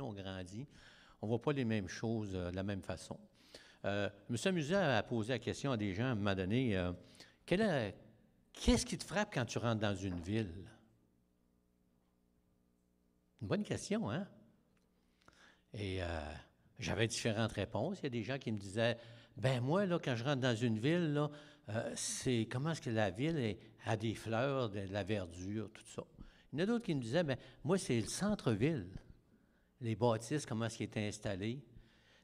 on grandit, on ne voit pas les mêmes choses de la même façon. Je me suis amusé à poser la question à des gens à un moment donné, qu'est-ce qui te frappe quand tu rentres dans une ville? Une bonne question, hein? Et j'avais différentes réponses. Il y a des gens qui me disaient, ben moi, là, quand je rentre dans une ville, là, c'est comment est-ce que la ville a des fleurs, de la verdure, tout ça. Il y en a d'autres qui me disaient, ben moi, c'est le centre-ville, les bâtisses, comment est-ce qu'ils étaient installés.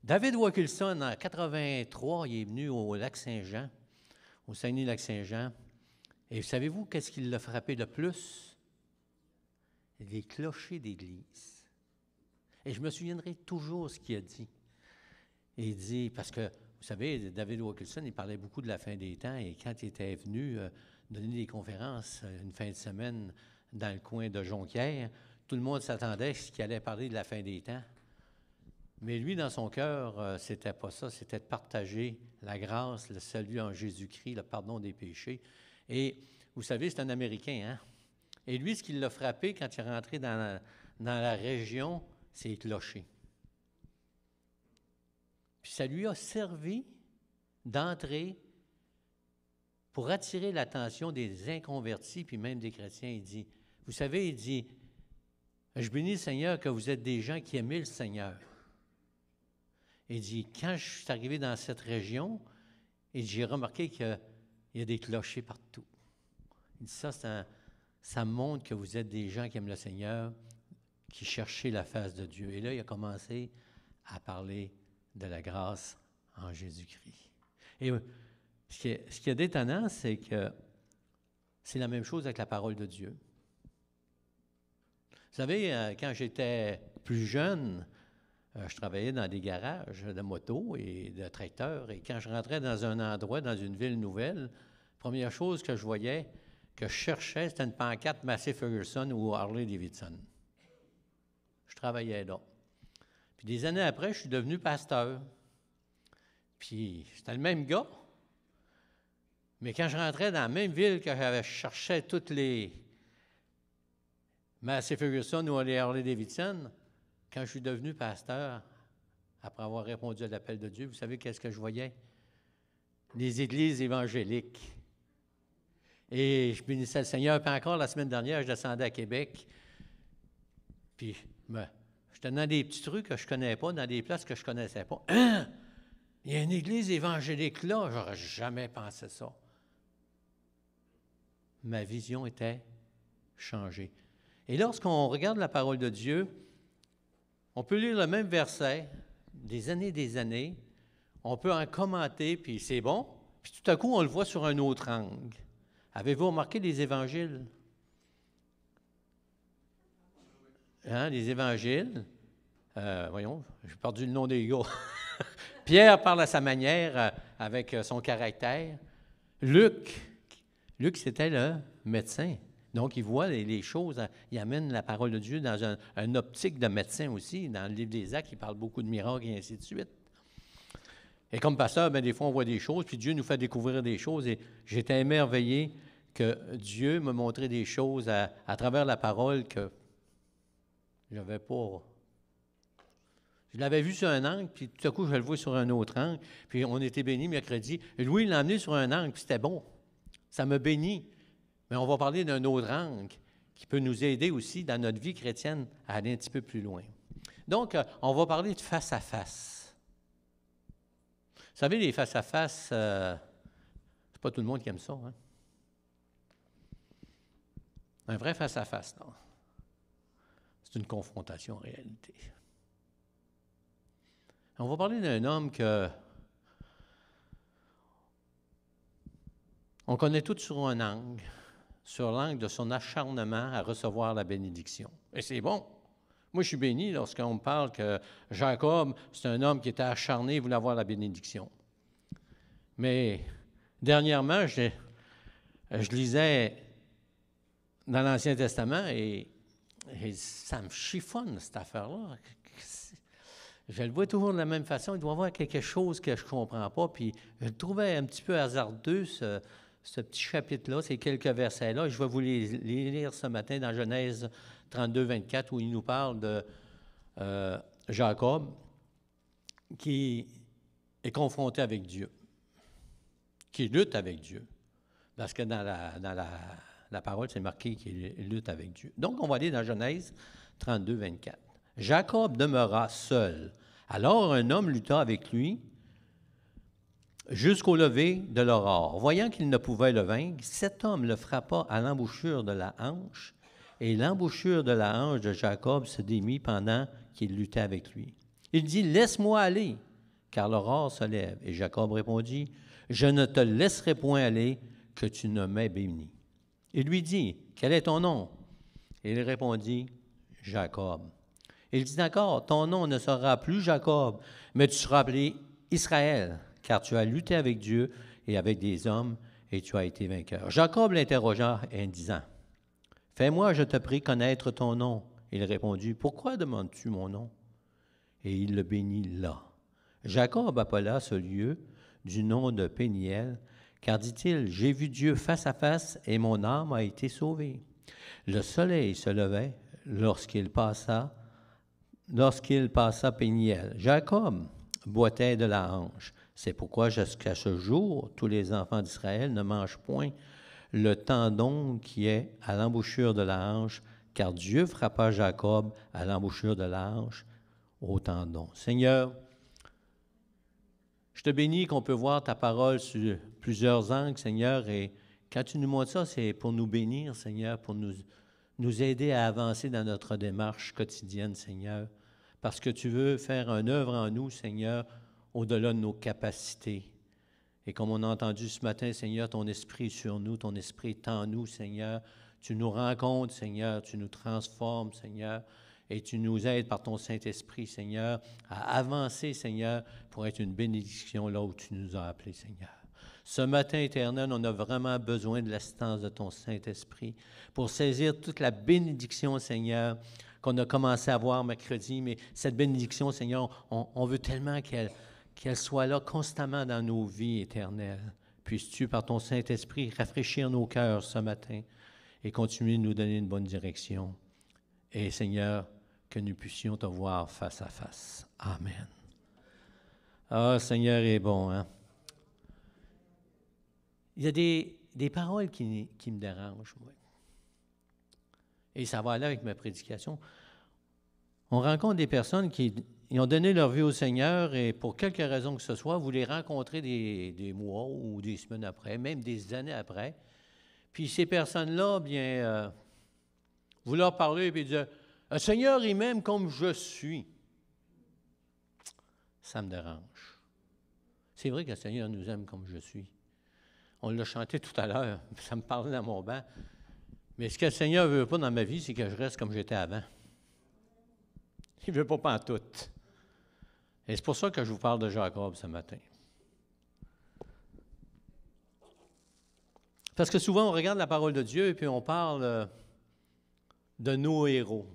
David Wilkerson, en 83, il est venu au Lac-Saint-Jean, au Saguenay-Lac-Saint-Jean. Et savez-vous qu'est-ce qui l'a frappé le plus? Les clochers d'église. Et je me souviendrai toujours ce qu'il a dit. Il dit, parce que, vous savez, David Wilkerson, il parlait beaucoup de la fin des temps, et quand il était venu donner des conférences une fin de semaine dans le coin de Jonquière, tout le monde s'attendait à ce qu'il allait parler de la fin des temps. Mais lui, dans son cœur, c'était pas ça, c'était de partager la grâce, le salut en Jésus-Christ, le pardon des péchés. Et vous savez, c'est un Américain, hein? Et lui, ce qui l'a frappé quand il est rentré dans la région, c'est les clochers. Puis ça lui a servi d'entrée pour attirer l'attention des inconvertis, puis même des chrétiens. Il dit, vous savez, il dit, je bénis le Seigneur que vous êtes des gens qui aimaient le Seigneur. Il dit, quand je suis arrivé dans cette région, j'ai remarqué qu'il y a des clochers partout. Il dit, ça montre que vous êtes des gens qui aiment le Seigneur, qui cherchaient la face de Dieu. Et là, il a commencé à parler de la grâce en Jésus-Christ. Et ce qui est d'étonnant, c'est que c'est la même chose avec la parole de Dieu. Vous savez, quand j'étais plus jeune, je travaillais dans des garages de motos et de tracteurs. Et quand je rentrais dans un endroit, dans une ville nouvelle, la première chose que je voyais, que je cherchais, c'était une pancarte Massey Ferguson ou Harley Davidson. Je travaillais là. Puis des années après, je suis devenu pasteur. Puis c'était le même gars. Mais quand je rentrais dans la même ville que je cherchais toutes les Massey Ferguson ou les Harley Davidson, quand je suis devenu pasteur, après avoir répondu à l'appel de Dieu, vous savez qu'est-ce que je voyais? Les églises évangéliques. Et je bénissais le Seigneur. Puis encore, la semaine dernière, je descendais à Québec. Puis, j'étais dans des petits trucs que je ne connaissais pas, dans des places que je ne connaissais pas. Hein? Il y a une église évangélique là, j'aurais jamais pensé ça. Ma vision était changée. Et lorsqu'on regarde la parole de Dieu, on peut lire le même verset des années, on peut en commenter, puis c'est bon, puis tout à coup, on le voit sur un autre angle. Avez-vous remarqué les évangiles? Hein, les évangiles, voyons, j'ai perdu le nom des gars. Pierre parle à sa manière, avec son caractère. Luc, c'était le médecin. Donc, il voit les choses, il amène la parole de Dieu dans une optique de médecin aussi. Dans le livre des Actes, il parle beaucoup de miracles et ainsi de suite. Et comme pasteur, bien, des fois, on voit des choses, puis Dieu nous fait découvrir des choses. Et j'étais émerveillé que Dieu me montrait des choses à travers la parole que je n'avais pas. Je l'avais vu sur un angle, puis tout à coup, je le vois sur un autre angle. Puis on était bénis mercredi. Et Louis l'a amené sur un angle, puis c'était bon. Ça me bénit. Mais on va parler d'un autre angle qui peut nous aider aussi dans notre vie chrétienne à aller un petit peu plus loin. Donc, on va parler de face à face. Vous savez, les face à face, c'est pas tout le monde qui aime ça, hein? Un vrai face à face, non. C'est une confrontation en réalité. On va parler d'un homme que on connaît tout sur un angle, sur l'angle de son acharnement à recevoir la bénédiction. Et c'est bon. Moi, je suis béni lorsqu'on me parle que Jacob, c'est un homme qui était acharné, il voulait avoir la bénédiction. Mais dernièrement, je lisais dans l'Ancien Testament et ça me chiffonne, cette affaire-là. Je le vois toujours de la même façon. Il doit y avoir quelque chose que je ne comprends pas. Puis je le trouvais un petit peu hasardeux, ce petit chapitre-là, ces quelques versets-là. Je vais vous les lire ce matin dans Genèse 32, 24, où il nous parle de Jacob qui est confronté avec Dieu, qui lutte avec Dieu. Parce que dans la parole, c'est marqué qu'il lutte avec Dieu. Donc, on va aller dans Genèse 32, 24. Jacob demeura seul. Alors, un homme lutta avec lui jusqu'au lever de l'aurore. Voyant qu'il ne pouvait le vaincre, cet homme le frappa à l'embouchure de la hanche, et l'embouchure de la hanche de Jacob se démit pendant qu'il luttait avec lui. Il dit, « Laisse-moi aller, car l'aurore se lève. » Et Jacob répondit, « Je ne te laisserai point aller, que tu ne m'aies béni. » Il lui dit, « Quel est ton nom? » Et il répondit, « Jacob. » Il dit, « D'accord, ton nom ne sera plus Jacob, mais tu seras appelé Israël, car tu as lutté avec Dieu et avec des hommes, et tu as été vainqueur. » Jacob l'interrogea en disant, « Fais-moi, je te prie, connaître ton nom. » Il répondit, « Pourquoi demandes-tu mon nom? » Et il le bénit là. Jacob appela ce lieu du nom de Péniel, car, dit-il, « J'ai vu Dieu face à face, et mon âme a été sauvée. » Le soleil se levait lorsqu'il passa Péniel. Jacob boitait de la hanche. C'est pourquoi jusqu'à ce jour, tous les enfants d'Israël ne mangent point le tendon qui est à l'embouchure de la hanche, car Dieu frappa Jacob à l'embouchure de la hanche au tendon. Seigneur, je te bénis qu'on peut voir ta parole sur plusieurs angles, Seigneur, et quand tu nous montres ça, c'est pour nous bénir, Seigneur, pour nous aider à avancer dans notre démarche quotidienne, Seigneur, parce que tu veux faire une œuvre en nous, Seigneur, au-delà de nos capacités. Et comme on a entendu ce matin, Seigneur, ton esprit est sur nous, ton esprit est en nous, Seigneur. Tu nous rencontres, Seigneur, tu nous transformes, Seigneur, et tu nous aides par ton Saint-Esprit, Seigneur, à avancer, Seigneur, pour être une bénédiction là où tu nous as appelés, Seigneur. Ce matin, Éternel, on a vraiment besoin de l'assistance de ton Saint-Esprit pour saisir toute la bénédiction, Seigneur, qu'on a commencé à voir mercredi, mais cette bénédiction, Seigneur, on veut tellement qu'elle soit là constamment dans nos vies éternelles. Puisses-tu, par ton Saint-Esprit, rafraîchir nos cœurs ce matin et continuer de nous donner une bonne direction. Et Seigneur, que nous puissions te voir face à face. Amen. Ah, Seigneur est bon, hein? Il y a des paroles qui me dérangent, moi. Et ça va aller avec ma prédication. On rencontre des personnes qui ont donné leur vie au Seigneur et pour quelque raison que ce soit, vous les rencontrez des mois ou des semaines après, même des années après. Puis ces personnes-là, bien, vous leur parlez et puis dites, « Le Seigneur, il m'aime comme je suis. » Ça me dérange. C'est vrai que le Seigneur nous aime comme je suis. On l'a chanté tout à l'heure, ça me parlait dans mon banc. Mais ce que le Seigneur ne veut pas dans ma vie, c'est que je reste comme j'étais avant. Il ne veut pas pantoute. Et c'est pour ça que je vous parle de Jacob ce matin. Parce que souvent, on regarde la parole de Dieu et puis on parle de nos héros.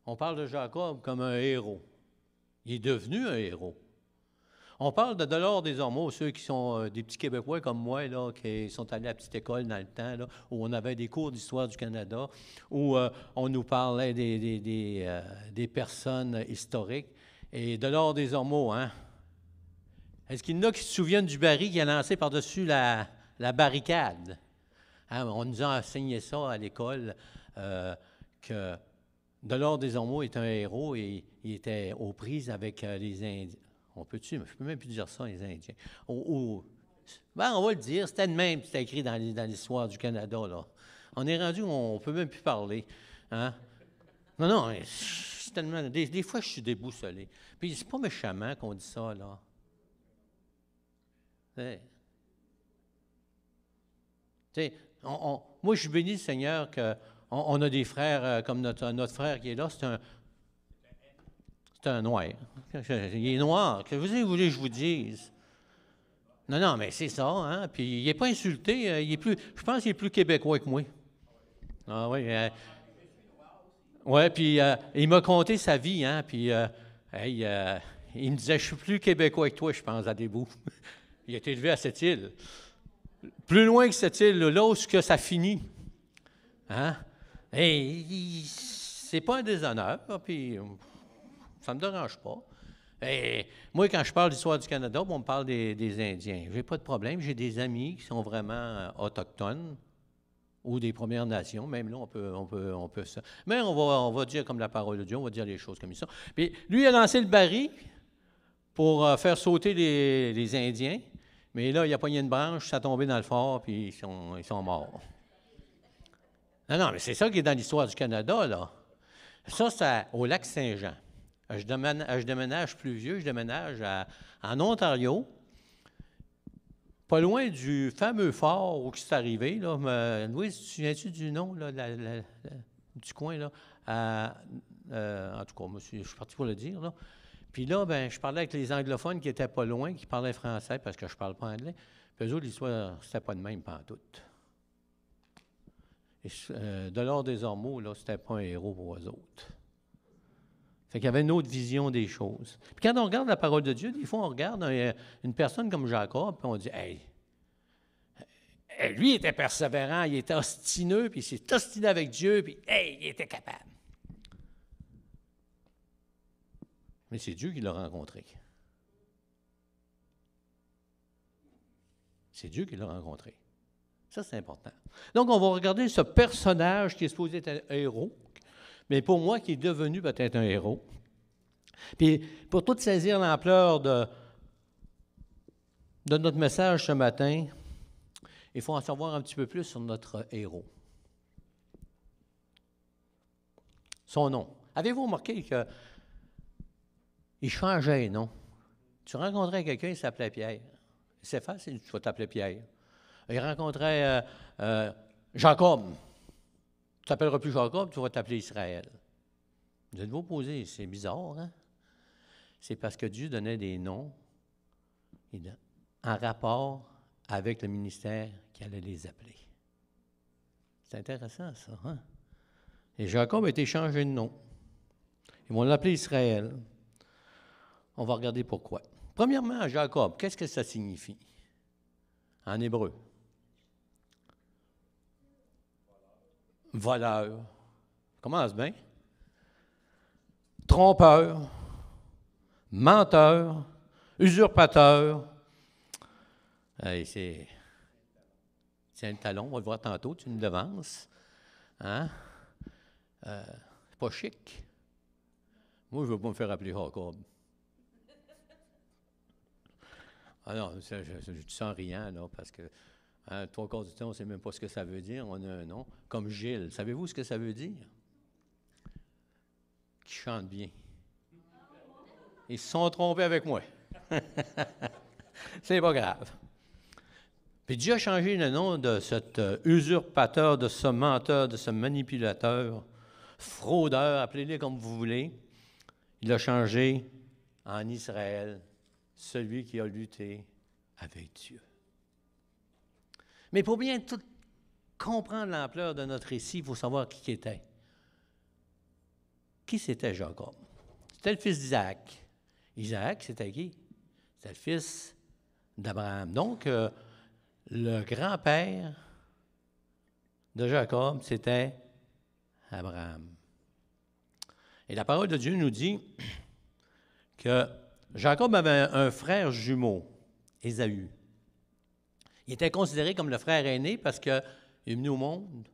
On parle de Jacob comme un héros. Il est devenu un héros. On parle de Delors des Ormeaux, ceux qui sont des petits Québécois comme moi, là, qui sont allés à la petite école dans le temps, là, où on avait des cours d'histoire du Canada, où on nous parlait des personnes historiques. Et Delors des Ormeaux, hein? Est-ce qu'il y en a qui se souviennent du baril qui a lancé par-dessus la barricade? Hein, on nous a enseigné ça à l'école, que Delors des Ormeaux est un héros et il était aux prises avec les Indiens. Je ne peux même plus dire ça, les Indiens. Ben, on va le dire, c'était de même, c'était écrit dans l'histoire du Canada, là. On est rendu où on ne peut même plus parler. Hein? Non, c'est tellement... Des fois, je suis déboussolé. Puis c'est pas méchamment qu'on dit ça, là. Moi, je bénis le Seigneur qu'on a des frères comme notre frère qui est là, c'est un noir. Il est noir. Que vous voulez que je vous dise? Non, mais c'est ça, hein? Puis il n'est pas insulté. Je pense qu'il est plus québécois que moi. Ah oui. Oui, puis il m'a conté sa vie, hein? Puis il me disait, je suis plus québécois que toi, je pense, à des bouts. Il a été élevé à cette île. Plus loin que cette île, là où que ça finit. Hein? Et c'est pas un déshonneur, puis... ça ne me dérange pas. Et moi, quand je parle d'histoire du Canada, on me parle des Indiens. Je n'ai pas de problème. J'ai des amis qui sont vraiment autochtones ou des Premières Nations. Même là, on peut ça. Mais on va dire comme la parole de Dieu, on va dire les choses comme ça. Puis lui, il a lancé le baril pour faire sauter les Indiens. Mais là, il a pogné une branche, ça a tombé dans le fort, puis ils sont morts. Non, mais c'est ça qui est dans l'histoire du Canada, là. Ça, c'est au lac Saint-Jean. Je déménage plus vieux, je déménage en Ontario, pas loin du fameux fort où c'est arrivé. Là, Louise, tu te souviens-tu du nom là, du coin? Là, en tout cas, moi, je suis parti pour le dire. Là. Puis là, ben, je parlais avec les anglophones qui étaient pas loin, qui parlaient français parce que je ne parle pas anglais. Puis eux autres, l'histoire, c'était pas de même pantoute. Et Delors des Ormeaux, là, c'était pas un héros pour eux autres. Fait qu'il y avait une autre vision des choses. Puis quand on regarde la parole de Dieu, des fois, on regarde une personne comme Jacob, puis on dit, hey, lui, il était persévérant, il était ostineux, puis il s'est ostiné avec Dieu, puis hey, il était capable. Mais c'est Dieu qui l'a rencontré. C'est Dieu qui l'a rencontré. Ça, c'est important. Donc, on va regarder ce personnage qui est supposé être un héros, mais pour moi, qui est devenu peut-être un héros. Puis, pour tout saisir l'ampleur de notre message ce matin, il faut en savoir un petit peu plus sur notre héros. Son nom. Avez-vous remarqué qu'il changeait, non? Tu rencontrais quelqu'un, il s'appelait Pierre. C'est facile, tu vas t'appeler Pierre. Il rencontrait Jacob. Tu ne t'appelleras plus Jacob, tu vas t'appeler Israël. Vous êtes-vous posé, c'est bizarre, hein? C'est parce que Dieu donnait des noms en rapport avec le ministère qui allait les appeler. C'est intéressant, ça, hein? Et Jacob a été changé de nom. Ils vont l'appeler Israël. On va regarder pourquoi. Premièrement, Jacob, qu'est-ce que ça signifie en hébreu? Voleur. Commence bien. Trompeur, menteur, usurpateur. Hey, c'est un talon, on va le voir tantôt, tu nous devances. Hein? C'est pas chic. Moi, je ne veux pas me faire appeler Jacob. Ah non, je dis ça en riant, là, parce que trois quarts du temps, on ne sait même pas ce que ça veut dire. On a un nom. Comme Gilles. Savez-vous ce que ça veut dire? Qui chante bien. Ils se sont trompés avec moi. C'est pas grave. Puis Dieu a changé le nom de cet usurpateur, de ce menteur, de ce manipulateur, fraudeur, appelez-le comme vous voulez. Il a changé en Israël, celui qui a lutté avec Dieu. Mais pour bien tout comprendre l'ampleur de notre récit, il faut savoir qui était. Qui c'était Jacob? C'était le fils d'Isaac. Isaac, c'était qui? C'était le fils d'Abraham. Donc, le grand-père de Jacob, c'était Abraham. Et la parole de Dieu nous dit que Jacob avait un frère jumeau, Ésaü. Il était considéré comme le frère aîné parce qu'il est venu au monde.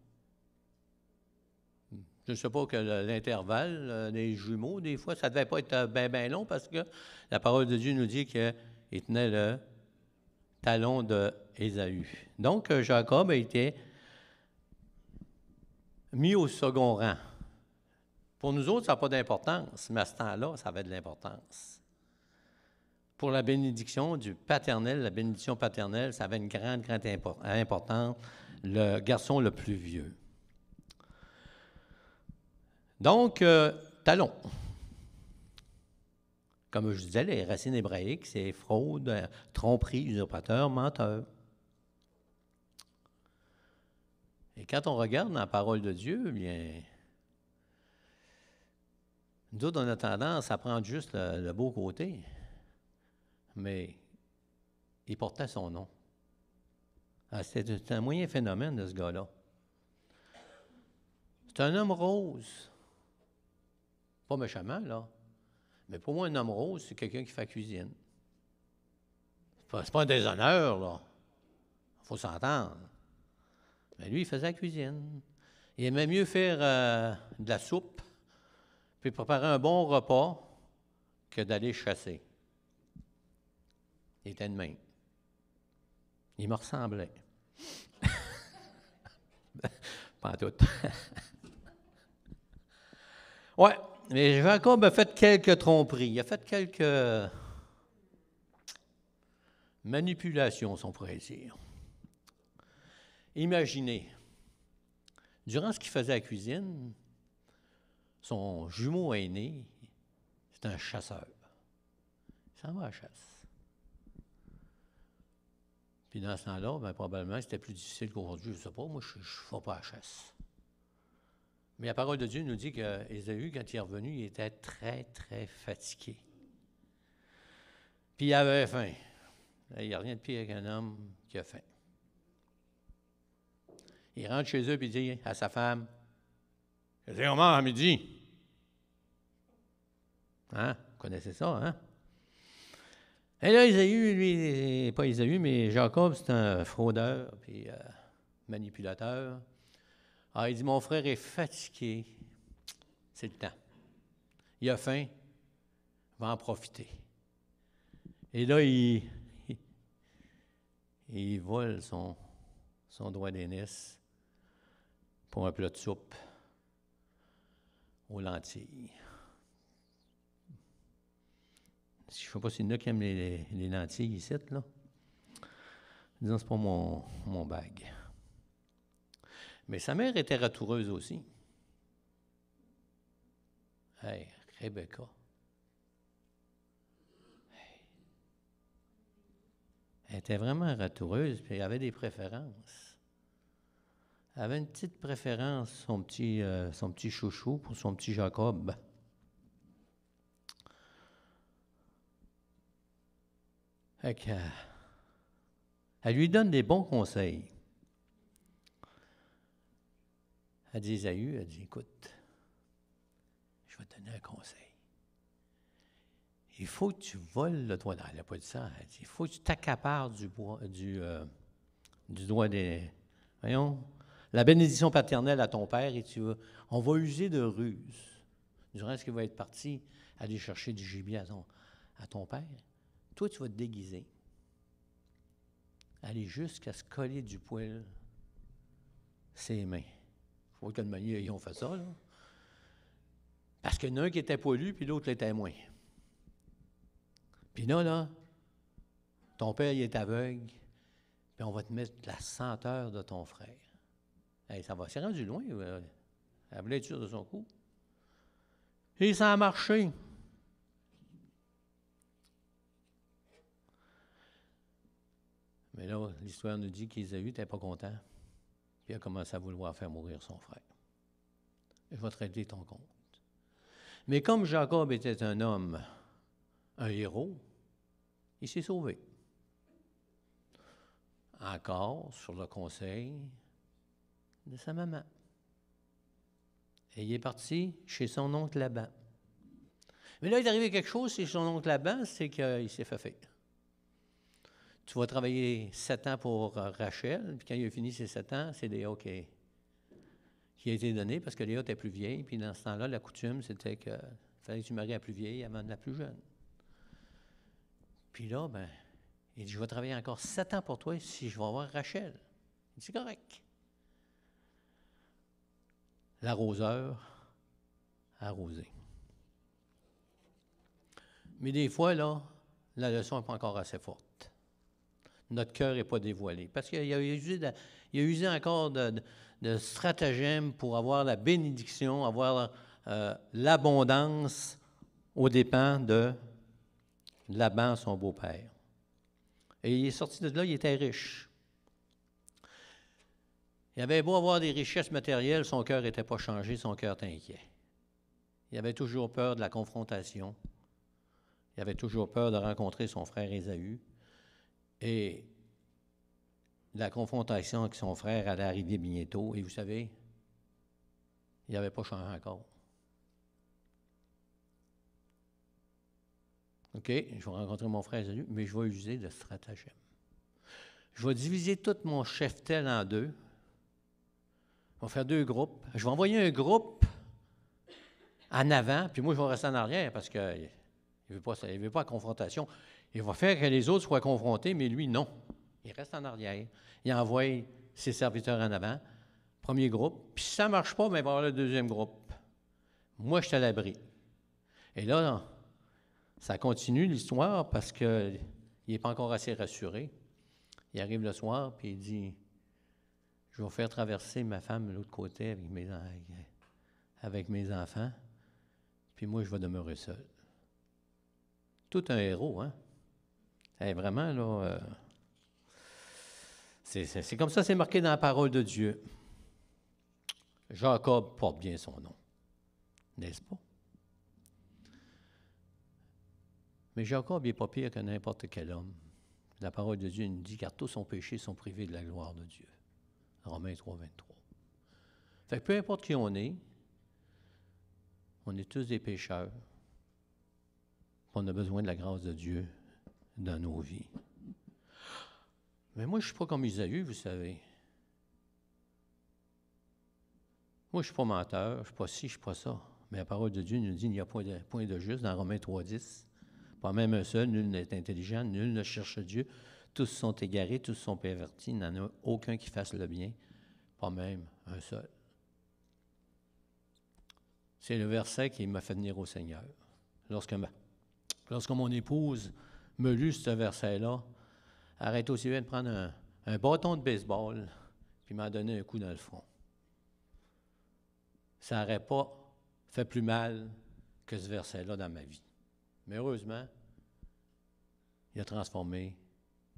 Je ne sais pas que l'intervalle des jumeaux, des fois, ça ne devait pas être bien long parce que la parole de Dieu nous dit qu'il tenait le talon d'Ésaü. Donc, Jacob a été mis au second rang. Pour nous autres, ça n'a pas d'importance, mais à ce temps-là, ça avait de l'importance. Pour la bénédiction du paternel, la bénédiction paternelle, ça avait une grande importance, le garçon le plus vieux. Donc, talon. Comme je disais, les racines hébraïques, c'est fraude, tromperie, usurpateur, menteur. Et quand on regarde dans la parole de Dieu, bien, nous autres, on a tendance à prendre juste le beau côté. Mais il portait son nom. C'était un moyen phénomène de ce gars-là. C'est un homme rose. Pas méchamment, là. Mais pour moi, un homme rose, c'est quelqu'un qui fait la cuisine. C'est pas un déshonneur, là. Il faut s'entendre. Mais lui, il faisait la cuisine. Il aimait mieux faire de la soupe, puis préparer un bon repas, que d'aller chasser. Il était de même. Il me ressemblait. Pas en tout. Ouais, mais Jacob a fait quelques tromperies. Il a fait quelques manipulations, si on pourrait dire. Imaginez, durant ce qu'il faisait à la cuisine, son jumeau aîné, c'est un chasseur. Il s'en va à la chasse. Puis dans ce temps-là, bien, probablement, c'était plus difficile qu'aujourd'hui. Je ne sais pas, moi, je ne vais pas à la chasse. Mais la parole de Dieu nous dit qu'Ésaü, quand il est revenu, il était très, très fatigué. Puis il avait faim. Il n'y a rien de pire qu'un homme qui a faim. Il rentre chez eux et il dit à sa femme, « Qu'est-ce qu'on mange à midi? » Hein? Vous connaissez ça, hein? Et là, Ésaü, lui, pas Ésaü, mais Jacob, c'est un fraudeur, puis manipulateur. Alors, il dit, mon frère est fatigué, c'est le temps. Il a faim, va en profiter. Et là, il vole son doigt d'aînesse pour un plat de soupe aux lentilles. Je ne sais pas s'il y en a qui aiment les lentilles ici, là. Disons, c'est pas mon bag. Mais sa mère était ratoureuse aussi. Hey, Rebecca. Hey. Elle était vraiment ratoureuse, puis elle avait des préférences. Elle avait une petite préférence, son petit chouchou pour son petit Jacob. Elle lui donne des bons conseils. Elle dit, Ésaü, elle dit, écoute, je vais te donner un conseil. Il faut que tu voles le doigt. Elle n'a pas dit ça. Elle dit, il faut que tu t'accapares du doigt des... Voyons, la bénédiction paternelle à ton père, et on va user de ruse. Durant ce qu'il va être parti, aller chercher du gibier à ton père. Toi, tu vas te déguiser. Aller jusqu'à se coller du poil ses mains. Il faut que de manière, ils ont fait ça, là. Parce qu'il y en a un qui était poilu, puis l'autre l'était moins. Puis là, ton père, il est aveugle, puis on va te mettre la senteur de ton frère. Hey, ça va, c'est rendu loin. Elle voulait être sûre de son coup. Et ça a marché. Mais là, l'histoire nous dit qu'Ésaü n'était pas content, puis il a commencé à vouloir faire mourir son frère. Je vais te régler ton compte. Mais comme Jacob était un homme, un héros, il s'est sauvé. Encore sur le conseil de sa maman. Et il est parti chez son oncle Laban. Mais là, il est arrivé quelque chose chez son oncle Laban, c'est qu'il s'est fait faire. Tu vas travailler 7 ans pour Rachel, puis quand il a fini ses 7 ans, c'est Léa qui a été donné, parce que Léa était plus vieille, puis dans ce temps-là, la coutume, c'était qu'il fallait que tu maries la plus vieille avant la plus jeune. Puis là, il dit, je vais travailler encore 7 ans pour toi si je vais avoir Rachel. Il dit, c'est correct. L'arroseur arrosé. Mais des fois, là, la leçon n'est pas encore assez forte. Notre cœur n'est pas dévoilé. Parce qu'il a usé encore de stratagèmes pour avoir la bénédiction, avoir l'abondance aux dépens de Laban, son beau-père. Et il est sorti de là, il était riche. Il avait beau avoir des richesses matérielles, son cœur n'était pas changé, son cœur était inquiet. Il avait toujours peur de la confrontation. Il avait toujours peur de rencontrer son frère Ésaü. Et la confrontation avec son frère allait arriver bientôt. Et vous savez, il n'avait pas changé encore. OK, je vais rencontrer mon frère Jésus, mais je vais user le stratagème. Je vais diviser tout mon cheftel en deux. On va faire 2 groupes. Je vais envoyer un groupe en avant, puis moi, je vais rester en arrière parce qu'il ne veut pas la confrontation. Il va faire que les autres soient confrontés, mais lui, non. Il reste en arrière. Il envoie ses serviteurs en avant, premier groupe. Puis si ça ne marche pas, bien, il va y avoir le deuxième groupe. Moi, je suis à l'abri. Et là, ça continue l'histoire parce qu'il n'est pas encore assez rassuré. Il arrive le soir, puis il dit, je vais faire traverser ma femme de l'autre côté avec mes enfants, puis moi, je vais demeurer seul. Tout un héros, hein? Vraiment, là, c'est comme ça, c'est marqué dans la parole de Dieu. Jacob porte bien son nom, n'est-ce pas? Mais Jacob n'est pas pire que n'importe quel homme. La parole de Dieu nous dit, car tous ont péché, sont privés de la gloire de Dieu. Romains 3, 23. Fait que peu importe qui on est tous des pécheurs. On a besoin de la grâce de Dieu dans nos vies. Mais moi, je ne suis pas comme Isaïe, vous savez. Moi, je ne suis pas menteur, je ne suis pas ci, je ne suis pas ça. Mais la parole de Dieu nous dit qu'il n'y a point de juste dans Romains 3, 10. Pas même un seul, nul n'est intelligent, nul ne cherche Dieu. Tous sont égarés, tous sont pervertis, il n'y en a aucun qui fasse le bien, pas même un seul. C'est le verset qui m'a fait venir au Seigneur. Lorsque mon épouse me lut ce verset-là, arrête aussi bien de prendre un bâton de baseball puis m'a donné un coup dans le front. Ça n'aurait pas fait plus mal que ce verset-là dans ma vie. Mais heureusement, il a transformé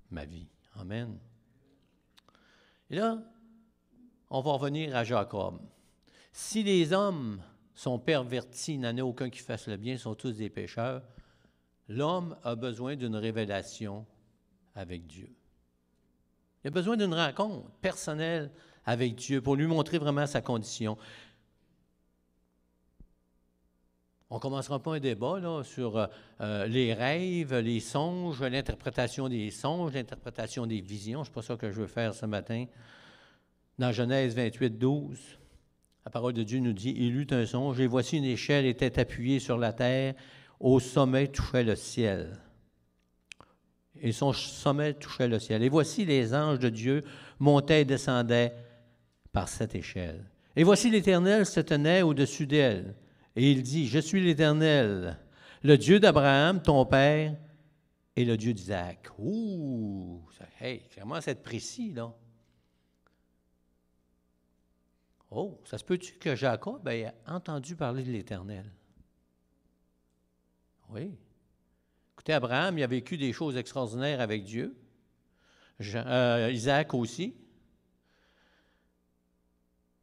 ma vie. Amen. Et là, on va revenir à Jacob. Si les hommes sont pervertis, il n'en a aucun qui fasse le bien, ils sont tous des pécheurs, l'homme a besoin d'une révélation avec Dieu. Il a besoin d'une rencontre personnelle avec Dieu pour lui montrer vraiment sa condition. On ne commencera pas un débat là, sur les rêves, les songes, l'interprétation des songes, l'interprétation des visions. Ce n'est pas ça que je veux faire ce matin. Dans Genèse 28, 12, la parole de Dieu nous dit, « Il eut un songe, et voici une échelle était appuyée sur la terre, au sommet touchait le ciel. » Et son sommet touchait le ciel. « Et voici les anges de Dieu montaient et descendaient par cette échelle. Et voici l'Éternel se tenait au-dessus d'elle. Et il dit, « Je suis l'Éternel, le Dieu d'Abraham, ton père, et le Dieu d'Isaac. » Ouh! Ça commence à être précis, là. Oh, ça se peut-tu que Jacob ait entendu parler de l'Éternel? Oui. Écoutez, Abraham, il a vécu des choses extraordinaires avec Dieu. Isaac aussi.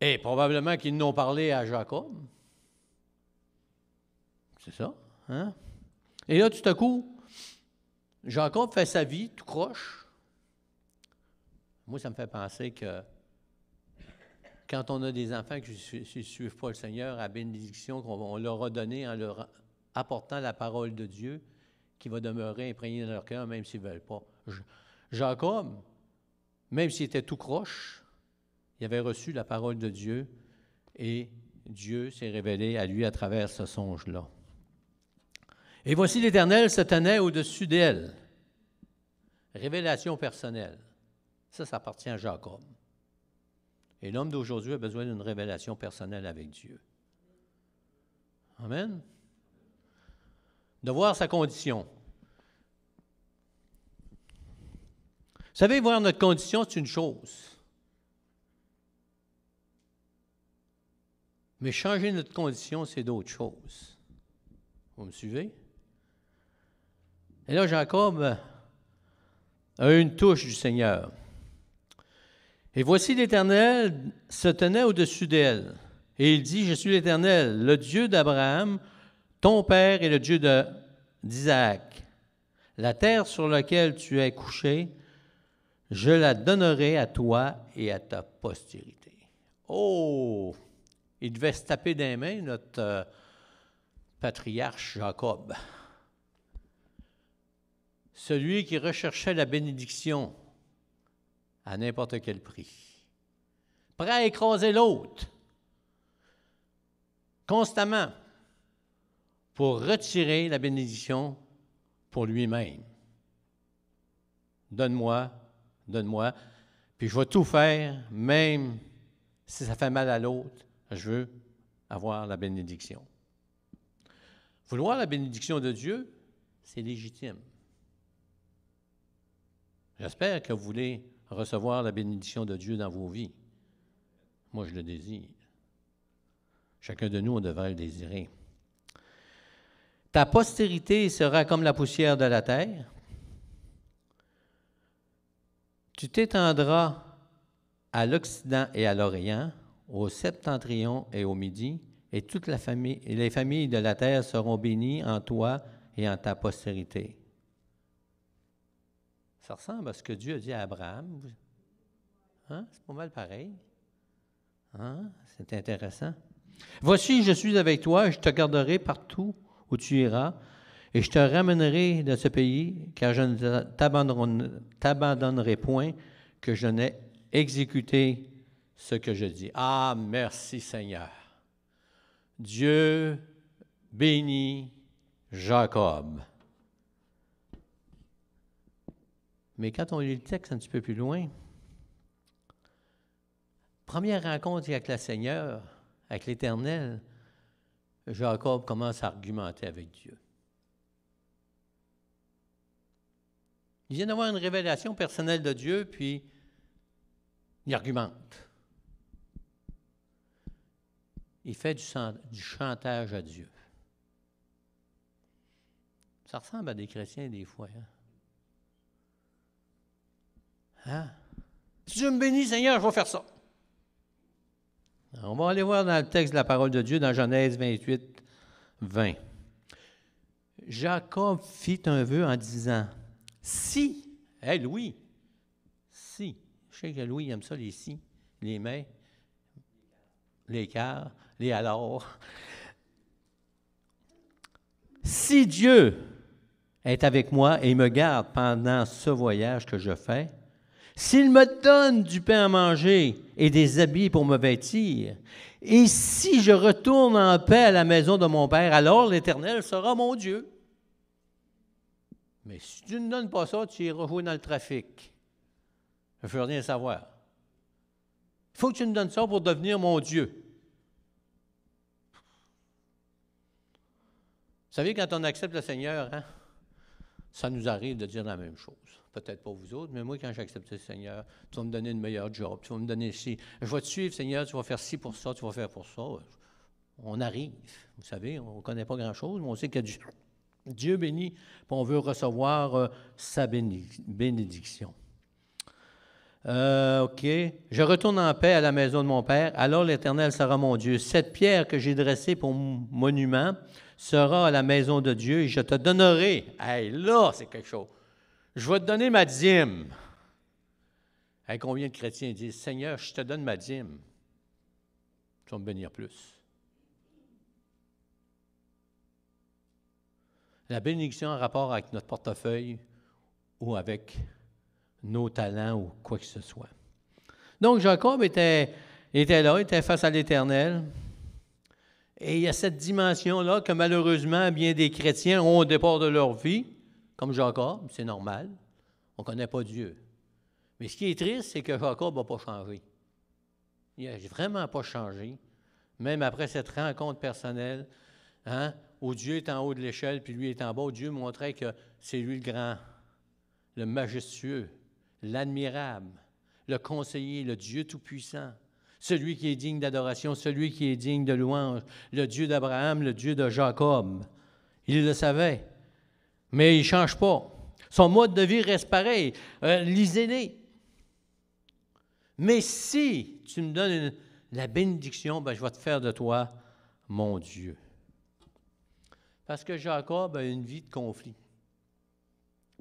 Et probablement qu'ils n'ont parlé à Jacob. C'est ça, hein? Et là, tout à coup, Jacob fait sa vie tout croche. Moi, ça me fait penser que quand on a des enfants qui ne suivent pas le Seigneur, à bénédiction qu'on leur a donnée en leur apportant la parole de Dieu, qui va demeurer imprégnée dans leur cœur, même s'ils ne veulent pas. Jacob, même s'il était tout croche, il avait reçu la parole de Dieu et Dieu s'est révélé à lui à travers ce songe-là. Et voici l'Éternel se tenait au-dessus d'elle. Révélation personnelle. Ça appartient à Jacob. Et l'homme d'aujourd'hui a besoin d'une révélation personnelle avec Dieu. Amen. De voir sa condition. Vous savez, voir notre condition, c'est une chose. Mais changer notre condition, c'est d'autres choses. Vous me suivez? Et là, Jacob a eu une touche du Seigneur. Et voici l'Éternel se tenait au-dessus d'elle. Et il dit, « Je suis l'Éternel, le Dieu d'Abraham, ton père et le Dieu d'Isaac. La terre sur laquelle tu es couché, je la donnerai à toi et à ta postérité. » Oh! Il devait se taper des mains, notre patriarche Jacob. celui qui recherchait la bénédiction à n'importe quel prix, prêt à écraser l'autre, constamment, pour retirer la bénédiction pour lui-même. Donne-moi, donne-moi, puis je vais tout faire, même si ça fait mal à l'autre, je veux avoir la bénédiction. Vouloir la bénédiction de Dieu, c'est légitime. J'espère que vous voulez recevoir la bénédiction de Dieu dans vos vies. Moi, je le désire. Chacun de nous, on devrait le désirer. Ta postérité sera comme la poussière de la terre. Tu t'étendras à l'Occident et à l'Orient, au septentrion et au Midi, et toute la famille, et les familles de la terre seront bénies en toi et en ta postérité. Ça ressemble à ce que Dieu a dit à Abraham. Hein? C'est pas mal pareil. Hein? C'est intéressant. Voici, je suis avec toi, et je te garderai partout où tu iras, et je te ramènerai de ce pays, car je ne t'abandonnerai point, que je n'ai exécuté ce que je dis. Ah, merci Seigneur. Dieu bénit Jacob. Mais quand on lit le texte un petit peu plus loin, première rencontre avec le Seigneur, avec l'Éternel, Jacob commence à argumenter avec Dieu. Il vient d'avoir une révélation personnelle de Dieu, puis il argumente. Il fait du chantage à Dieu. Ça ressemble à des chrétiens des fois. Hein? Si Dieu me bénit, Seigneur, je vais faire ça. On va aller voir dans le texte de la parole de Dieu, dans Genèse 28, 20. Jacob fit un vœu en disant, si, Louis, si, je sais que Louis aime ça, les si, les mais, les car, les alors. Si Dieu est avec moi et me garde pendant ce voyage que je fais, s'il me donne du pain à manger et des habits pour me vêtir, et si je retourne en paix à la maison de mon Père, alors l'Éternel sera mon Dieu. Mais si tu ne donnes pas ça, tu iras jouer dans le trafic. Je ne veux rien savoir. Il faut que tu me donnes ça pour devenir mon Dieu. Vous savez, quand on accepte le Seigneur, hein, ça nous arrive de dire la même chose. Peut-être pas vous autres, mais moi, quand j'ai accepté le Seigneur, tu vas me donner une meilleure job, tu vas me donner ci. Je vais te suivre, Seigneur, tu vas faire ci pour ça, tu vas faire pour ça. On arrive. Vous savez, on ne connaît pas grand-chose, mais on sait que Dieu bénit, puis on veut recevoir sa bénédiction. OK. Je retourne en paix à la maison de mon Père, alors l'Éternel sera mon Dieu. Cette pierre que j'ai dressée pour monument sera à la maison de Dieu et je te donnerai. Hey, là, c'est quelque chose. Je vais te donner ma dîme. Hey, combien de chrétiens disent, Seigneur, je te donne ma dîme. Tu vas me bénir plus. La bénédiction en rapport avec notre portefeuille ou avec nos talents ou quoi que ce soit. Donc, Jacob était là, était face à l'Éternel. Et il y a cette dimension-là que malheureusement, bien des chrétiens ont au départ de leur vie, comme Jacob, c'est normal. On ne connaît pas Dieu. Mais ce qui est triste, c'est que Jacob n'a pas changé. Il n'a vraiment pas changé. Même après cette rencontre personnelle, hein, où Dieu est en haut de l'échelle, puis lui est en bas, où Dieu montrait que c'est lui le grand, le majestueux, l'admirable, le conseiller, le Dieu tout-puissant, celui qui est digne d'adoration, celui qui est digne de louange, le Dieu d'Abraham, le Dieu de Jacob. Il le savait, mais il ne change pas. Son mode de vie reste pareil. Lisez-les. Mais si tu me donnes la bénédiction, ben, je vais te faire de toi mon Dieu. Parce que Jacob a une vie de conflit.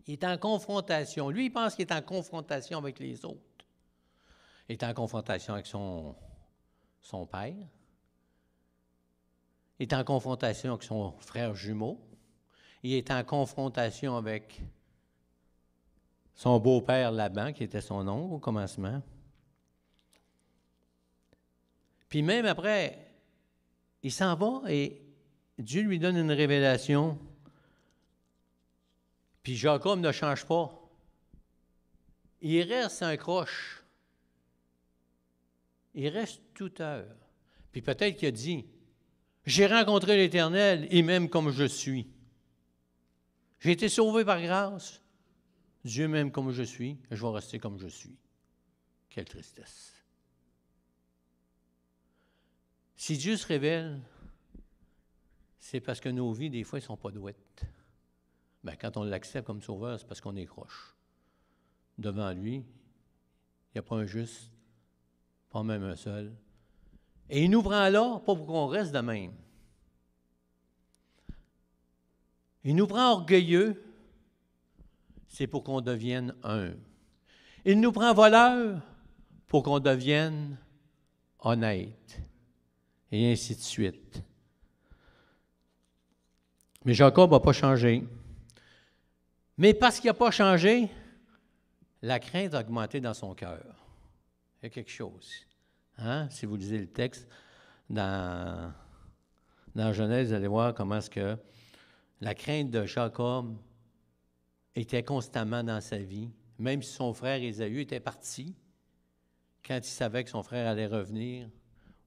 Il est en confrontation. Lui, il pense qu'il est en confrontation avec les autres. Il est en confrontation avec son père. Il est en confrontation avec son frère jumeau. Il est en confrontation avec son beau-père Laban, qui était son oncle au commencement. Puis même après, il s'en va et Dieu lui donne une révélation. Puis Jacob ne change pas. Il reste un croche. Il reste tout heure. Puis peut-être qu'il a dit, j'ai rencontré l'Éternel, il m'aime comme je suis. J'ai été sauvé par grâce. Dieu m'aime comme je suis, et je vais rester comme je suis. Quelle tristesse. Si Dieu se révèle, c'est parce que nos vies, des fois, ne sont pas douettes. Bien, quand on l'accepte comme sauveur, c'est parce qu'on est croche. Devant lui, il n'y a pas un juste, pas même un seul. Et il nous prend là, pas pour qu'on reste de même. Il nous prend orgueilleux, c'est pour qu'on devienne un. Il nous prend voleur pour qu'on devienne honnête. Et ainsi de suite. Mais Jacob n'a pas changé. Mais parce qu'il n'a pas changé, la crainte a augmenté dans son cœur. Il y a quelque chose. Hein? Si vous lisez le texte dans Genèse, vous allez voir comment est-ce que la crainte de Jacob était constamment dans sa vie, même si son frère Ésaü était parti, quand il savait que son frère allait revenir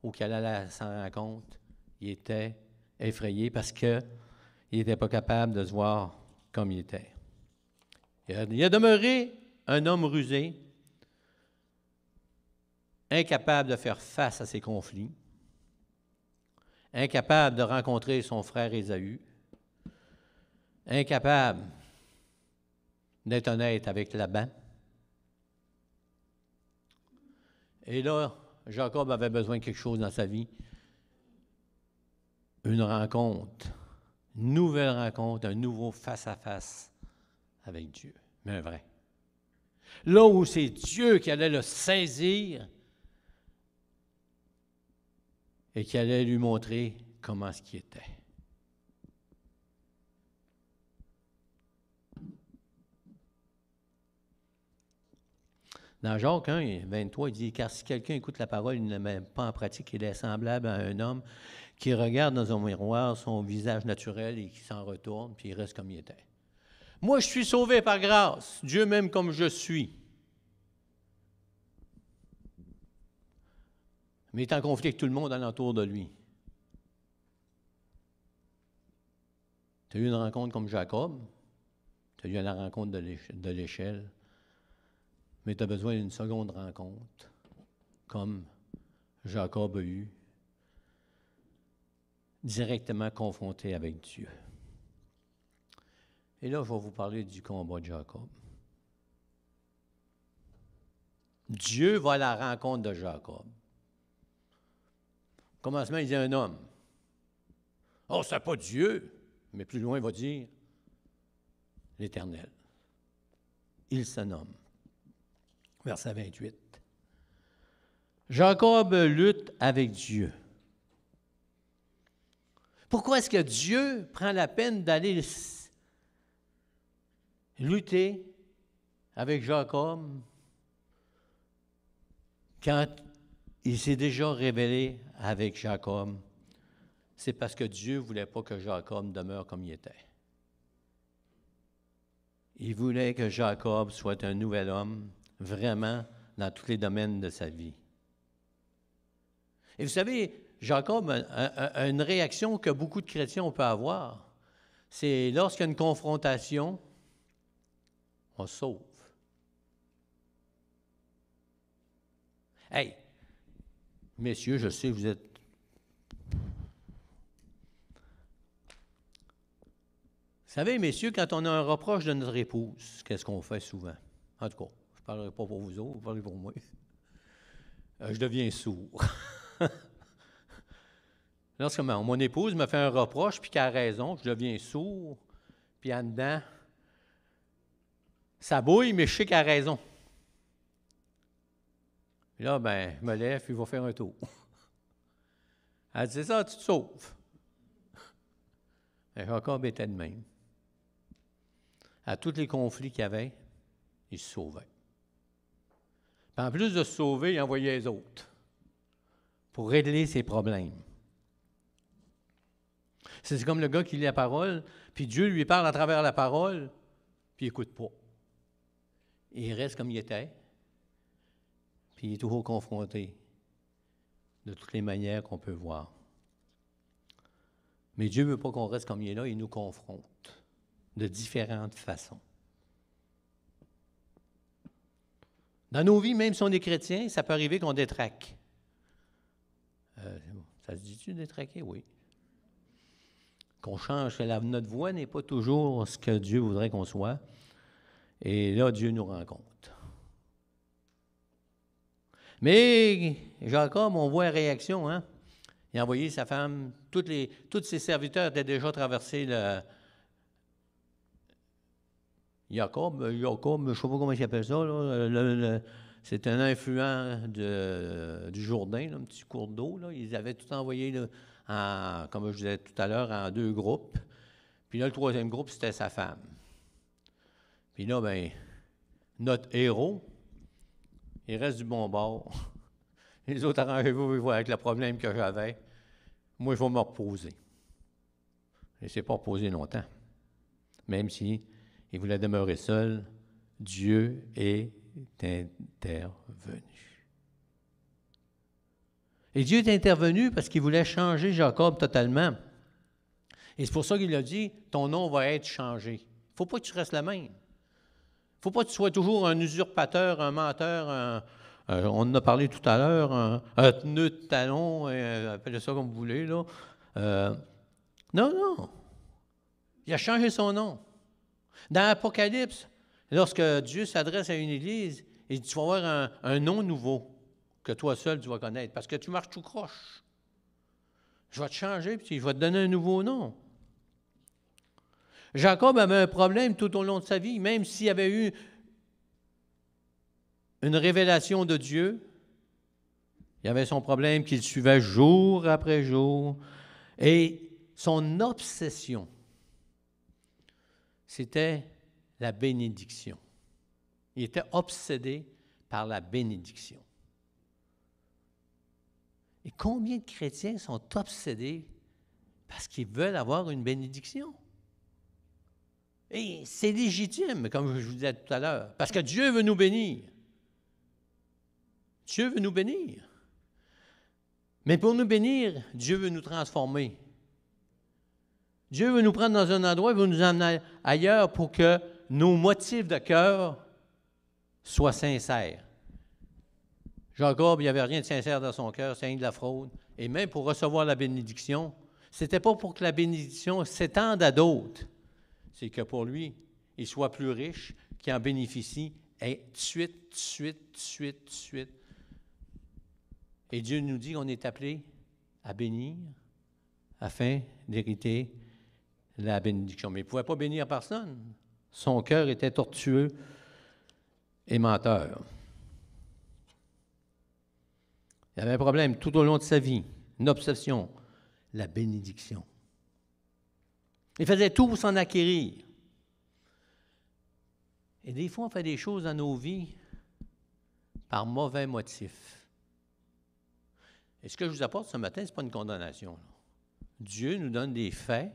ou qu'il allait à sa rencontre, il était effrayé parce qu'il n'était pas capable de se voir comme il était. Il a demeuré un homme rusé, incapable de faire face à ses conflits, incapable de rencontrer son frère Ésaü, incapable d'être honnête avec Laban. Et là, Jacob avait besoin de quelque chose dans sa vie. Une rencontre, une nouvelle rencontre, un nouveau face-à-face avec Dieu, mais un vrai. Là où c'est Dieu qui allait le saisir et qui allait lui montrer comment ce qu'il était. Dans Jacques 1, 23, il dit « Car si quelqu'un écoute la parole et ne la met pas en pratique, il est semblable à un homme qui regarde dans un miroir son visage naturel et qui s'en retourne, puis il reste comme il était. » Moi, je suis sauvé par grâce. Dieu m'aime comme je suis. Mais il est en conflit avec tout le monde alentour de lui. Tu as eu une rencontre comme Jacob. Tu as eu la rencontre de l'échelle. Mais tu as besoin d'une seconde rencontre, comme Jacob a eu, directement confronté avec Dieu. Et là, je vais vous parler du combat de Jacob. Dieu va à la rencontre de Jacob. Au commencement, il dit un homme. Oh, c'est pas Dieu, mais plus loin, il va dire l'Éternel. Il se nomme. Verset 28. Jacob lutte avec Dieu. Pourquoi est-ce que Dieu prend la peine d'aller lutter avec Jacob quand il s'est déjà révélé avec Jacob? C'est parce que Dieu ne voulait pas que Jacob demeure comme il était. Il voulait que Jacob soit un nouvel homme, vraiment, dans tous les domaines de sa vie. Et vous savez, Jacob a une réaction que beaucoup de chrétiens peuvent avoir. C'est lorsqu'il y a une confrontation, on se sauve. Hey, messieurs, je sais, vous êtes... Vous savez, messieurs, quand on a un reproche de notre épouse, qu'est-ce qu'on fait souvent? En tout cas, je ne parlerai pas pour vous autres, je parlerai pour moi. Je deviens sourd. Lorsque mon épouse me fait un reproche, puis qu'elle a raison, je deviens sourd, puis en dedans, ça bouille, mais je sais qu'elle a raison. Puis là, je me lève, puis il va faire un tour. Elle dit, c'est ça, tu te sauves. Et Jacob était de même. À tous les conflits qu'il y avait, il se sauvait. Puis en plus de se sauver, il envoyait les autres pour régler ses problèmes. C'est comme le gars qui lit la parole, puis Dieu lui parle à travers la parole, puis il n'écoute pas. Il reste comme il était, puis il est toujours confronté de toutes les manières qu'on peut voir. Mais Dieu ne veut pas qu'on reste comme il est là, il nous confronte de différentes façons. Dans nos vies, même si on est chrétien, ça peut arriver qu'on détraque. Ça se dit-tu détraquer? Oui. Qu'on change, que notre voix n'est pas toujours ce que Dieu voudrait qu'on soit. Et là, Dieu nous rencontre. Mais Jacob, on voit la réaction, hein? Il a envoyé sa femme, tous ses serviteurs étaient déjà traversés le... Jacob, je ne sais pas comment il appelle ça, là, c'est un influent du Jourdain, là, un petit cours d'eau. Là. Ils avaient tout envoyé, là, comme je disais tout à l'heure, en 2 groupes. Puis là, le 3e groupe, c'était sa femme. Puis là, bien, notre héros, il reste du bon bord. Les autres, arrangez-vous avec le problème que j'avais. Moi, je vais me reposer. Il ne s'est pas reposé longtemps. Même si il voulait demeurer seul, Dieu est intervenu. Et Dieu est intervenu parce qu'il voulait changer Jacob totalement. Et c'est pour ça qu'il a dit, ton nom va être changé. Il ne faut pas que tu restes le même. Il ne faut pas que tu sois toujours un usurpateur, un menteur, on en a parlé tout à l'heure, un teneux de talon, appelez ça comme vous voulez, là. Non. Il a changé son nom. Dans l'Apocalypse, lorsque Dieu s'adresse à une église, il dit, tu vas avoir un nom nouveau que toi seul tu vas connaître, parce que tu marches tout croche. Je vais te changer, puis je vais te donner un nouveau nom. Jacob avait un problème tout au long de sa vie, même s'il avait eu une révélation de Dieu, il avait son problème qu'il suivait jour après jour, et son obsession, c'était la bénédiction. Il était obsédé par la bénédiction. Et combien de chrétiens sont obsédés parce qu'ils veulent avoir une bénédiction? Et c'est légitime, comme je vous disais tout à l'heure, parce que Dieu veut nous bénir. Dieu veut nous bénir. Mais pour nous bénir, Dieu veut nous transformer. Dieu veut nous prendre dans un endroit, il veut nous emmener ailleurs pour que nos motifs de cœur soient sincères. Jacob, il n'y avait rien de sincère dans son cœur, c'est rien de la fraude. Et même pour recevoir la bénédiction, ce n'était pas pour que la bénédiction s'étende à d'autres. C'est que pour lui, il soit plus riche, qu'il en bénéficie, et tout de suite. Et Dieu nous dit qu'on est appelé à bénir afin d'hériter la bénédiction. Mais il ne pouvait pas bénir personne. Son cœur était tortueux et menteur. Il avait un problème tout au long de sa vie, une obsession, la bénédiction. Il faisait tout pour s'en acquérir. Et des fois, on fait des choses dans nos vies par mauvais motifs. Et ce que je vous apporte ce matin, ce n'est pas une condamnation. Là. Dieu nous donne des faits,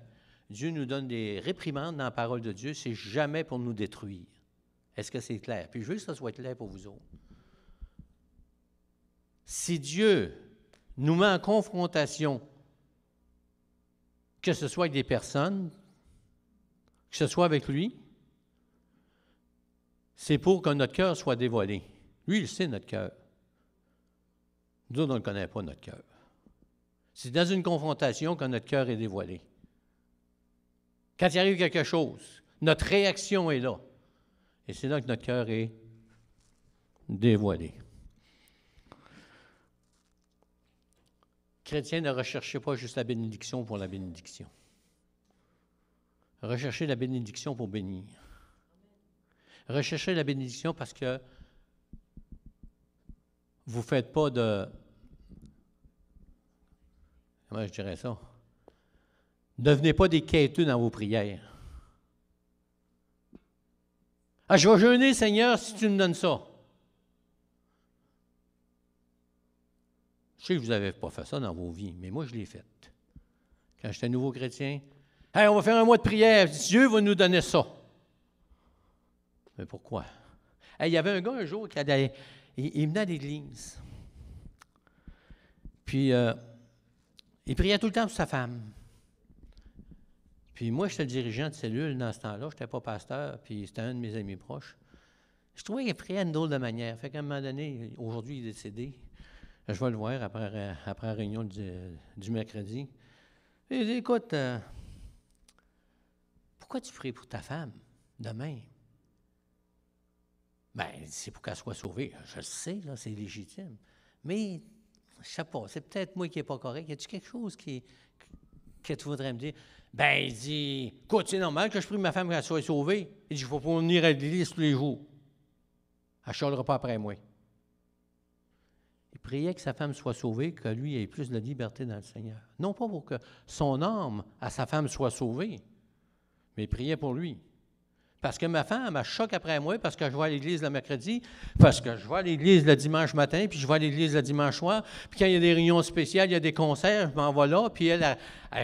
Dieu nous donne des réprimandes dans la parole de Dieu, c'est jamais pour nous détruire. Est-ce que c'est clair? Puis je veux que ça soit clair pour vous autres. Si Dieu nous met en confrontation, que ce soit avec des personnes, que ce soit avec lui, c'est pour que notre cœur soit dévoilé. Lui, il sait notre cœur. Nous autres, on ne connaît pas notre cœur. C'est dans une confrontation que notre cœur est dévoilé. Quand il arrive quelque chose, notre réaction est là. Et c'est là que notre cœur est dévoilé. Chrétiens, ne recherchez pas juste la bénédiction pour la bénédiction. Recherchez la bénédiction pour bénir. Recherchez la bénédiction parce que vous ne faites pas de... Comment je dirais ça? Ne devenez pas des quêteux dans vos prières. Ah, je vais jeûner, Seigneur, si tu me donnes ça. Je sais que vous n'avez pas fait ça dans vos vies, mais moi, je l'ai fait. Quand j'étais nouveau chrétien, hey, on va faire un mois de prière, Dieu va nous donner ça. Mais pourquoi? Hey, il y avait un gars un jour qui il venait à l'église. Puis, il priait tout le temps pour sa femme. Puis moi, j'étais le dirigeant de cellule dans ce temps-là. Je n'étais pas pasteur, puis c'était un de mes amis proches. Je trouvais qu'il priait d'une drôle de manière. Fait qu'à un moment donné, aujourd'hui, il est décédé. Je vais le voir après la réunion du mercredi. Et il dit, écoute, pourquoi tu pries pour ta femme demain? Bien, c'est pour qu'elle soit sauvée. Je le sais, là, c'est légitime. Mais, je ne sais pas, c'est peut-être moi qui n'ai pas correct. Y a-t-il quelque chose que tu voudrais me dire? Bien, il dit, écoute, c'est normal que je prie pour ma femme qu'elle soit sauvée. Il dit, il faut pas venir à l'église tous les jours. Elle ne chialera pas après moi. Il priait que sa femme soit sauvée, que lui ait plus de liberté dans le Seigneur. Non pas pour que son âme à sa femme soit sauvée, mais il priait pour lui. Parce que ma femme, elle choque après moi, parce que je vais à l'église le mercredi, parce que je vais à l'église le dimanche matin, puis je vais à l'église le dimanche soir, puis quand il y a des réunions spéciales, il y a des concerts, je m'en vais là, puis elle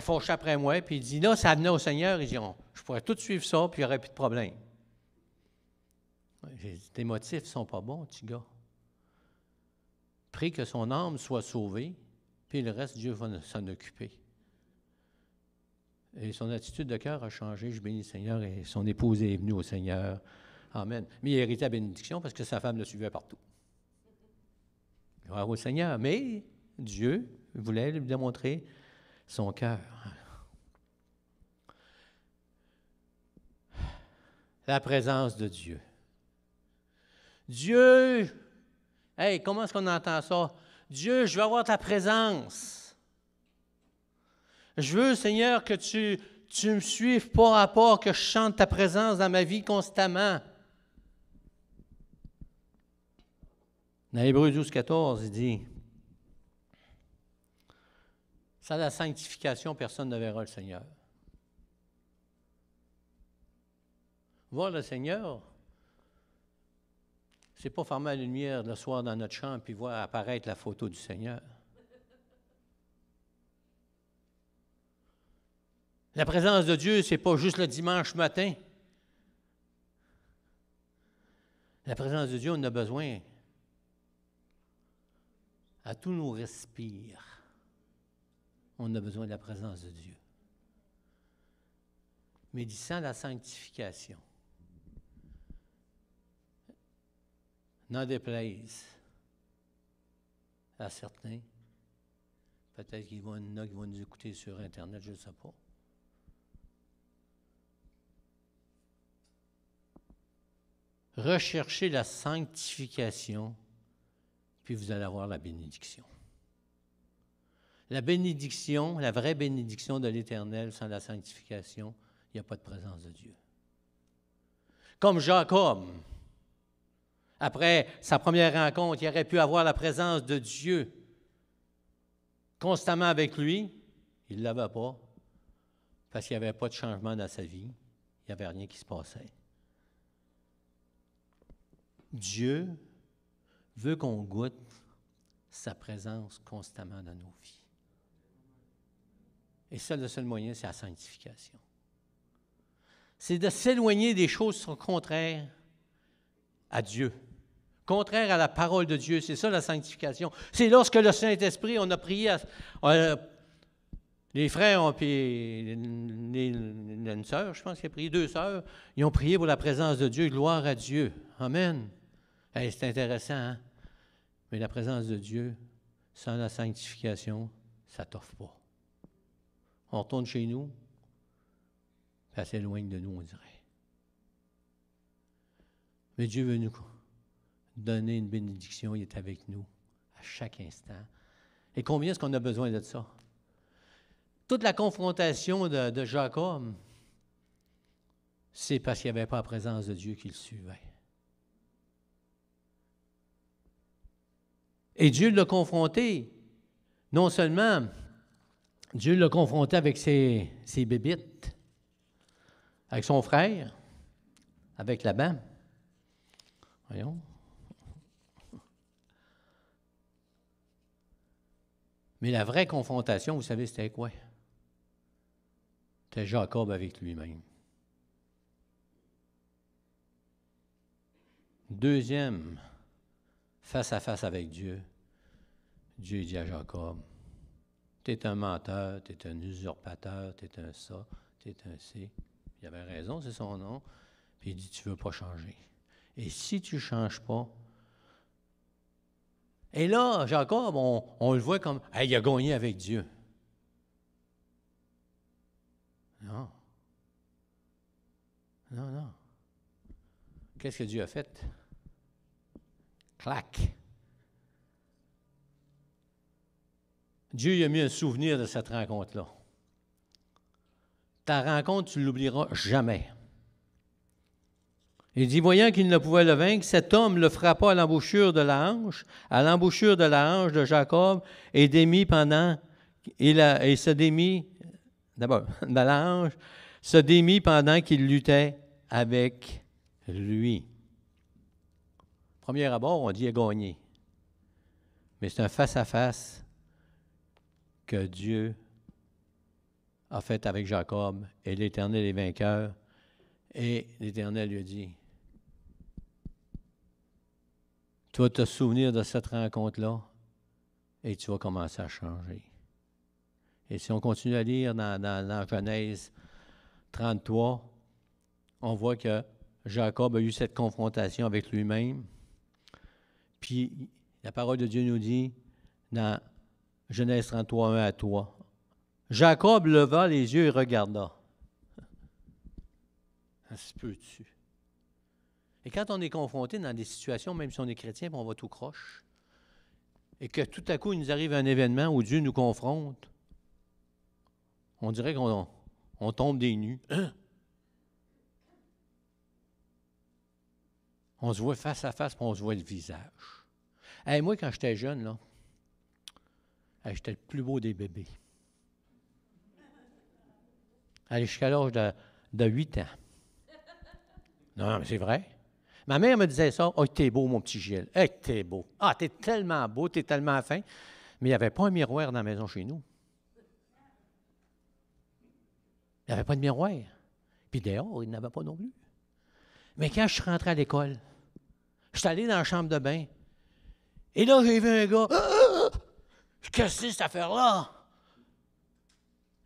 fâche après moi, puis il dit, là, ça venait au Seigneur, il dit, je pourrais tout suivre ça, puis il n'y aurait plus de problème. J'ai dit, tes motifs ne sont pas bons, petit gars. Prie que son âme soit sauvée, puis le reste, Dieu va s'en occuper. Et son attitude de cœur a changé, je bénis le Seigneur, et son épouse est venue au Seigneur. Amen. Mais il a hérité la bénédiction parce que sa femme le suivait partout. Gloire au Seigneur. Mais Dieu voulait lui démontrer son cœur. La présence de Dieu. Dieu, hey, comment est-ce qu'on entend ça? Dieu, je veux avoir ta présence. Je veux, Seigneur, que tu me suives pas à part, que je chante ta présence dans ma vie constamment. Dans Hébreux 12, 14, il dit, sans la sanctification, personne ne verra le Seigneur. Voir le Seigneur, c'est pas fermer la lumière le soir dans notre chambre puis voir apparaître la photo du Seigneur. La présence de Dieu, c'est pas juste le dimanche matin. La présence de Dieu, on en a besoin. À tous nos respires, on a besoin de la présence de Dieu. Mais dit sans la sanctification, n'en déplaise à certains, peut-être qu'il y en a qui vont nous écouter sur Internet, je ne sais pas. Recherchez la sanctification, puis vous allez avoir la bénédiction. La bénédiction, la vraie bénédiction de l'Éternel, sans la sanctification, il n'y a pas de présence de Dieu. Comme Jacob, après sa première rencontre, il aurait pu avoir la présence de Dieu constamment avec lui. Il ne l'avait pas, parce qu'il n'y avait pas de changement dans sa vie. Il n'y avait rien qui se passait. Dieu veut qu'on goûte sa présence constamment dans nos vies. Et ça, le seul moyen, c'est la sanctification. C'est de s'éloigner des choses qui sont contraires à Dieu, contraires à la parole de Dieu. C'est ça la sanctification. C'est lorsque le Saint-Esprit, on a prié, les frères, puis une sœur, je pense qu'il a prié, 2 sœurs, ils ont prié pour la présence de Dieu. Gloire à Dieu. Amen. Hey, c'est intéressant, hein? Mais la présence de Dieu, sans la sanctification, ça ne t'offre pas. On retourne chez nous, ça s'éloigne de nous, on dirait. Mais Dieu veut nous donner une bénédiction, il est avec nous à chaque instant. Et combien est-ce qu'on a besoin de ça? Toute la confrontation de Jacob, c'est parce qu'il n'y avait pas la présence de Dieu qui le suivait. Et Dieu l'a confronté. Non seulement Dieu l'a confronté avec ses bébites, avec son frère, avec Laban. Voyons. Mais la vraie confrontation, vous savez, c'était quoi? C'était Jacob avec lui-même. Deuxième, face à face avec Dieu, Dieu dit à Jacob, tu es un menteur, tu es un usurpateur, tu es un ça, tu es un ci. Il avait raison, c'est son nom. Puis il dit, tu ne veux pas changer. Et si tu ne changes pas... Et là, Jacob, on le voit comme, hey, il a gagné avec Dieu. Non. Non, non. Qu'est-ce que Dieu a fait? Clac. Dieu il a mis un souvenir de cette rencontre-là. Ta rencontre, tu ne l'oublieras jamais. Il dit, voyant qu'il ne pouvait le vaincre, cet homme le frappa à l'embouchure de la hanche de Jacob, et démit pendant, et se démit, d'abord, dans la hanche, se démit pendant qu'il luttait avec lui. Premier abord, on dit il a gagné. Mais c'est un face-à-face que Dieu a fait avec Jacob, et l'Éternel est vainqueur. Et l'Éternel lui a dit, tu vas te souvenir de cette rencontre-là et tu vas commencer à changer. Et si on continue à lire dans Genèse 33, on voit que Jacob a eu cette confrontation avec lui-même. Puis la parole de Dieu nous dit dans Genèse 33, 1 à 3, Jacob leva les yeux et regarda. Ça se peut-tu? Et quand on est confronté dans des situations, même si on est chrétien, on va tout croche, et que tout à coup, il nous arrive un événement où Dieu nous confronte, on dirait qu'on tombe des nues. Hein? On se voit face à face, puis on se voit le visage. Hey, moi, quand j'étais jeune, là, j'étais le plus beau des bébés. Allez, jusqu'à l'âge de 8 ans. Non, mais c'est vrai. Ma mère me disait ça. « Oh, t'es beau, mon petit Gilles. Hey, t'es beau. Ah, t'es tellement beau, t'es tellement fin. » Mais il n'y avait pas un miroir dans la maison chez nous. Il n'y avait pas de miroir. Puis dehors, il n'avait pas non plus. Mais quand je suis rentré à l'école, je suis allé dans la chambre de bain. Et là, j'ai vu un gars. Ah! Qu'est-ce que c'est cette affaire-là?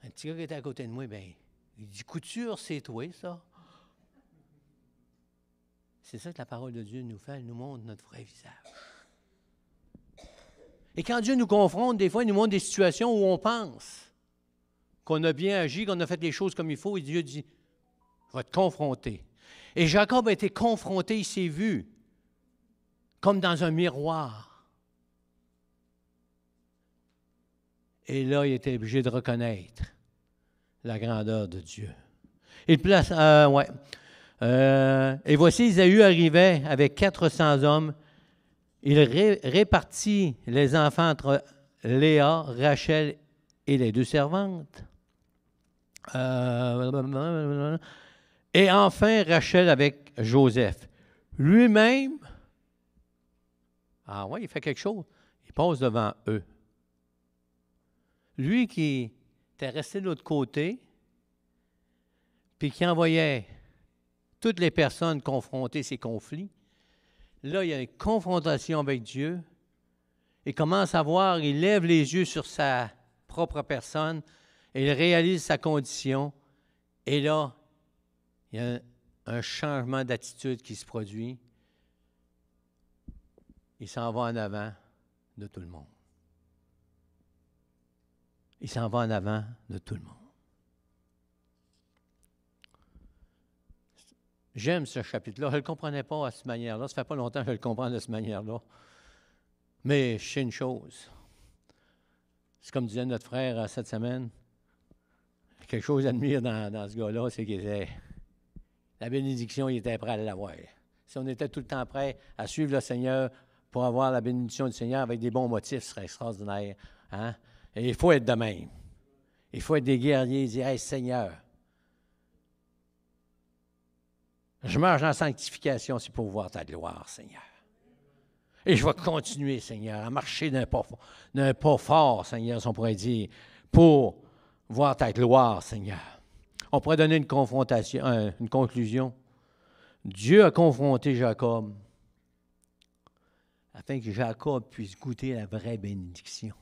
Un petit gars qui était à côté de moi, bien, il dit, couture, c'est toi, ça. C'est ça que la parole de Dieu nous fait, elle nous montre notre vrai visage. Et quand Dieu nous confronte, des fois, il nous montre des situations où on pense qu'on a bien agi, qu'on a fait les choses comme il faut, et Dieu dit, je vais te confronter. Et Jacob a été confronté, il s'est vu, comme dans un miroir. Et là, il était obligé de reconnaître la grandeur de Dieu. Il place, et voici, Isaü arrivait avec 400 hommes. Il répartit les enfants entre Léa, Rachel et les 2 servantes. Et enfin, Rachel avec Joseph. Lui-même, il fait quelque chose. Il passe devant eux. Lui qui était resté de l'autre côté, puis qui envoyait toutes les personnes confrontées ces conflits, là, il y a une confrontation avec Dieu. Il commence à voir, il lève les yeux sur sa propre personne, et il réalise sa condition. Et là, il y a un changement d'attitude qui se produit. Il s'en va en avant de tout le monde. Il s'en va en avant de tout le monde. J'aime ce chapitre-là. Je ne le comprenais pas à cette manière-là. Ça ne fait pas longtemps que je le comprends de cette manière-là. Mais je sais une chose. C'est comme disait notre frère cette semaine. Quelque chose d'admire dans ce gars-là, c'est qu'il était... La bénédiction, il était prêt à l'avoir. Si on était tout le temps prêt à suivre le Seigneur pour avoir la bénédiction du Seigneur avec des bons motifs, ce serait extraordinaire. Hein? Et il faut être de même. Il faut être des guerriers et dire, « Hey, Seigneur, Je marche dans la sanctification, c'est pour voir ta gloire, Seigneur. Et je vais continuer, Seigneur, à marcher d'un pas fort, Seigneur, si on pourrait dire, pour voir ta gloire, Seigneur. On pourrait donner une confrontation, une conclusion. Dieu a confronté Jacob afin que Jacob puisse goûter la vraie bénédiction,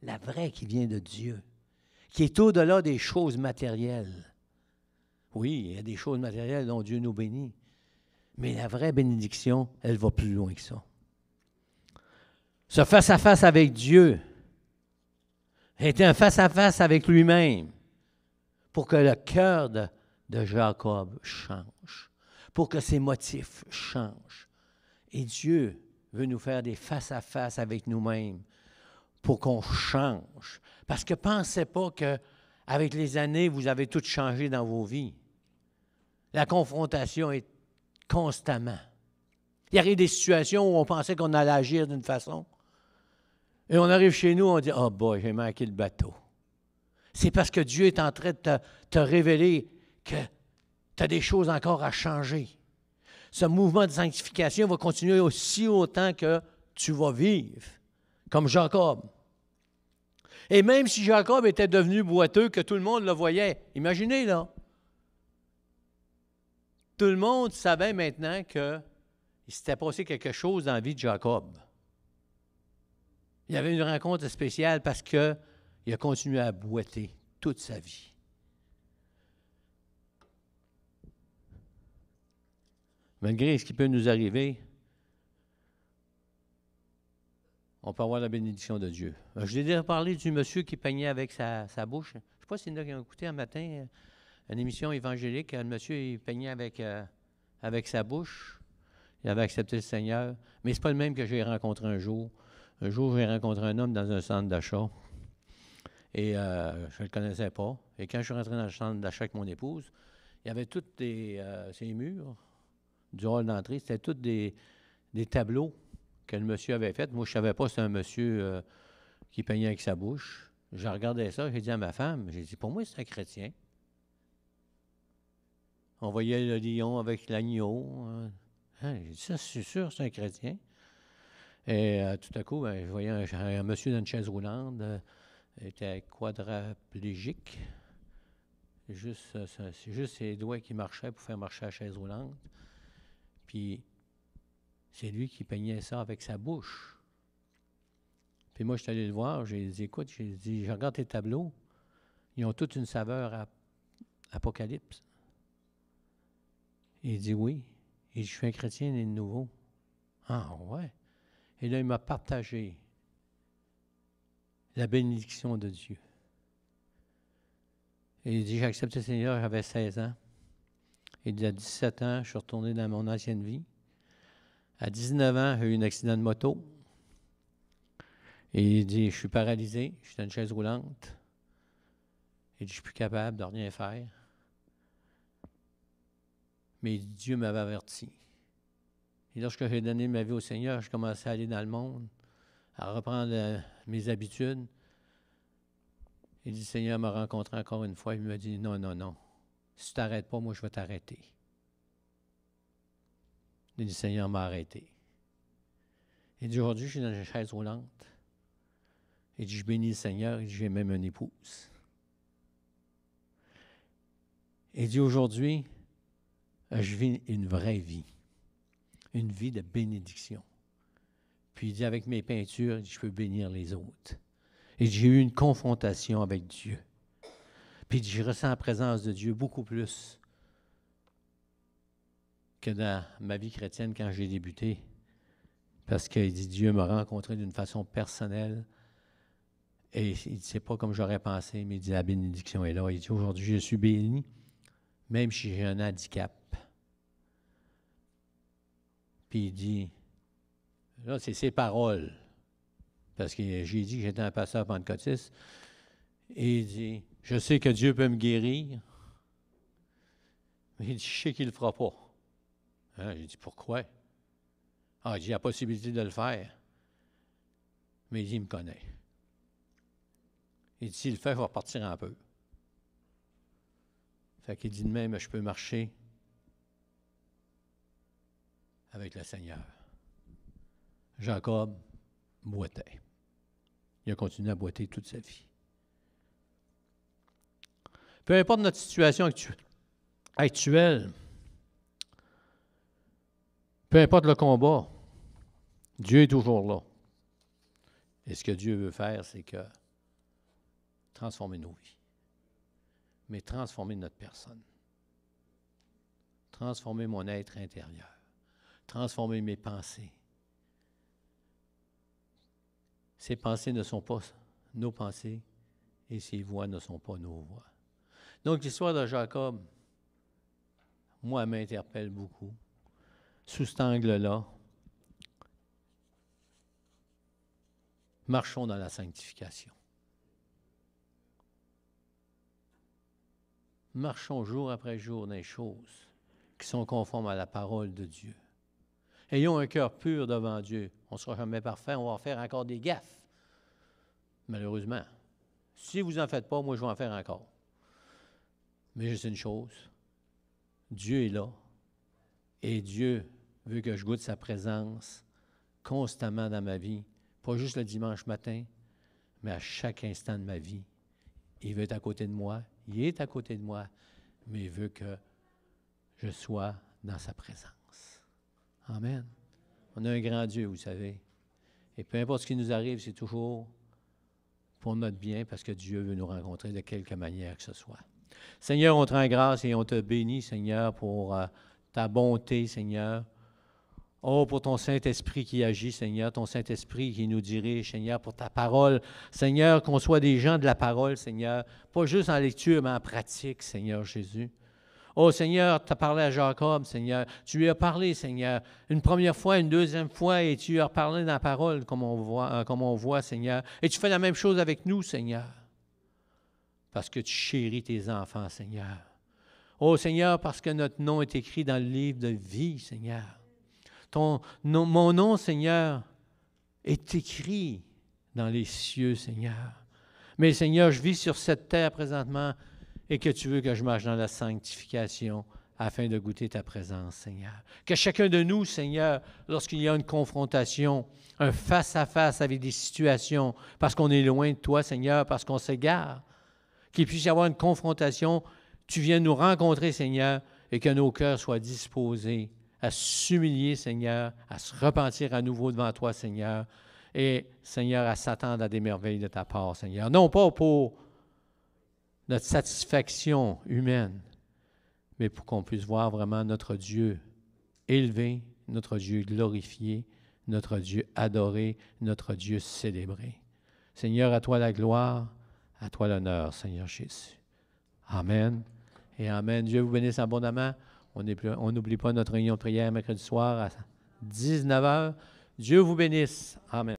la vraie qui vient de Dieu, qui est au-delà des choses matérielles. Oui, il y a des choses matérielles dont Dieu nous bénit, mais la vraie bénédiction, elle va plus loin que ça. Ce face-à-face avec Dieu était un face-à-face avec lui-même pour que le cœur de Jacob change, pour que ses motifs changent. Et Dieu veut nous faire des face-à-face avec nous-mêmes pour qu'on change. Parce que pensez pas qu'avec les années, vous avez tout changé dans vos vies. La confrontation est constamment. Il arrive des situations où on pensait qu'on allait agir d'une façon. Et on arrive chez nous, on dit « Oh boy, j'ai manqué le bateau. » C'est parce que Dieu est en train de te révéler que tu as des choses encore à changer. Ce mouvement de sanctification va continuer aussi autant que tu vas vivre, comme Jacob. Et même si Jacob était devenu boiteux, que tout le monde le voyait, imaginez là, tout le monde savait maintenant qu'il s'était passé quelque chose dans la vie de Jacob. Il y avait une rencontre spéciale parce qu'il a continué à boiter toute sa vie. Malgré ce qui peut nous arriver, on peut avoir la bénédiction de Dieu. Je l'ai déjà parlé du monsieur qui peignait avec sa bouche. Je ne sais pas s'il y en a qui ont écouté un matin une émission évangélique. Le monsieur, il peignait avec sa bouche. Il avait accepté le Seigneur. Mais ce n'est pas le même que j'ai rencontré un jour. Un jour, j'ai rencontré un homme dans un centre d'achat. Et je ne le connaissais pas. Et quand je suis rentré dans le centre d'achat avec mon épouse, il y avait tous ces murs du hall d'entrée. C'était tous des tableaux que le monsieur avait faits. Moi, je ne savais pas que c'était un monsieur qui peignait avec sa bouche. Je regardais ça, j'ai dit à ma femme, j'ai dit, pour moi, c'est un chrétien. On voyait le lion avec l'agneau. J'ai dit, ça, c'est sûr, c'est un chrétien. Et tout à coup, je voyais un monsieur dans une chaise roulante, il était quadraplégique. C'est juste ses doigts qui marchaient pour faire marcher la chaise roulante. Puis, c'est lui qui peignait ça avec sa bouche. Puis moi, je suis allé le voir, j'ai dit, écoute, je regarde tes tableaux, ils ont toute une saveur apocalypse. Il dit, oui. Il dit, je suis un chrétien né de nouveau. Ah, ouais. Et là, il m'a partagé la bénédiction de Dieu. Et il dit, j'ai accepté le Seigneur, j'avais 16 ans. Il dit, à 17 ans, je suis retourné dans mon ancienne vie. À 19 ans, j'ai eu un accident de moto. Et il dit, je suis paralysé, je suis dans une chaise roulante. Il dit, je ne suis plus capable de rien faire. Mais Dieu m'avait averti. Et lorsque j'ai donné ma vie au Seigneur, je commençais à aller dans le monde, à reprendre mes habitudes. Il dit, le Seigneur m'a rencontré encore une fois. Il m'a dit, non, non, non. Si tu ne t'arrêtes pas, moi, je vais t'arrêter. Il dit, le Seigneur m'a arrêté. Il dit, aujourd'hui, je suis dans une chaise roulante. Il dit, je bénis le Seigneur. Il dit, j'ai même une épouse. Il dit, aujourd'hui, je vis une vraie vie. Une vie de bénédiction. Puis il dit, avec mes peintures, il dit, je peux bénir les autres. Et j'ai eu une confrontation avec Dieu. Puis je ressens la présence de Dieu beaucoup plus que dans ma vie chrétienne quand j'ai débuté. Parce qu'il dit, Dieu m'a rencontré d'une façon personnelle. Et il dit, c'est pas comme j'aurais pensé, mais il dit, la bénédiction est là. Il dit, aujourd'hui, je suis béni, même si j'ai un handicap. Puis il dit, là, c'est ses paroles. Parce que j'ai dit que j'étais un pasteur pentecôtiste. Et il dit, je sais que Dieu peut me guérir. Mais il dit, je sais qu'il ne le fera pas. Hein? J'ai dit, pourquoi? Ah, il dit, il y a la possibilité de le faire. Mais il dit, il me connaît. Il dit, s'il le fait, je vais repartir un peu. Fait qu'il dit, de même, je peux marcher avec le Seigneur. Jacob boitait. Il a continué à boiter toute sa vie. Peu importe notre situation actuelle, peu importe le combat, Dieu est toujours là. Et ce que Dieu veut faire, c'est que transformer nos vies, mais transformer notre personne, transformer mon être intérieur, transformer mes pensées. Ses pensées ne sont pas nos pensées et ses voix ne sont pas nos voix. Donc l'histoire de Jacob, moi, m'interpelle beaucoup. Sous cet angle-là, marchons dans la sanctification. Marchons jour après jour dans les choses qui sont conformes à la parole de Dieu. Ayons un cœur pur devant Dieu. On ne sera jamais parfait, on va en faire encore des gaffes. Malheureusement. Si vous n'en faites pas, moi je vais en faire encore. Mais je sais une chose, Dieu est là et Dieu veut que je goûte sa présence constamment dans ma vie, pas juste le dimanche matin, mais à chaque instant de ma vie. Il veut être à côté de moi, il est à côté de moi, mais il veut que je sois dans sa présence. Amen. On a un grand Dieu, vous savez. Et peu importe ce qui nous arrive, c'est toujours pour notre bien, parce que Dieu veut nous rencontrer de quelque manière que ce soit. Seigneur, on te rend grâce et on te bénit, Seigneur, pour ta bonté, Seigneur. Oh, pour ton Saint-Esprit qui agit, Seigneur, ton Saint-Esprit qui nous dirige, Seigneur, pour ta parole. Seigneur, qu'on soit des gens de la parole, Seigneur, pas juste en lecture, mais en pratique, Seigneur Jésus. Oh, Seigneur, tu as parlé à Jacob, Seigneur. Tu lui as parlé, Seigneur, une première fois, une deuxième fois, et tu lui as parlé dans la parole, comme on voit, Seigneur. Et tu fais la même chose avec nous, Seigneur, parce que tu chéris tes enfants, Seigneur. Oh, Seigneur, parce que notre nom est écrit dans le livre de vie, Seigneur. Mon nom, Seigneur, est écrit dans les cieux, Seigneur. Mais, Seigneur, je vis sur cette terre présentement et que tu veux que je marche dans la sanctification afin de goûter ta présence, Seigneur. Que chacun de nous, Seigneur, lorsqu'il y a une confrontation, un face-à-face avec des situations, parce qu'on est loin de toi, Seigneur, parce qu'on s'égare, qu'il puisse y avoir une confrontation, tu viens nous rencontrer, Seigneur, et que nos cœurs soient disposés à s'humilier, Seigneur, à se repentir à nouveau devant toi, Seigneur, et, Seigneur, à s'attendre à des merveilles de ta part, Seigneur. Non pas pour notre satisfaction humaine, mais pour qu'on puisse voir vraiment notre Dieu élevé, notre Dieu glorifié, notre Dieu adoré, notre Dieu célébré. Seigneur, à toi la gloire, à toi l'honneur, Seigneur Jésus. Amen et amen. Dieu vous bénisse abondamment. On n'oublie pas notre réunion de prière mercredi soir à 19h. Dieu vous bénisse. Amen.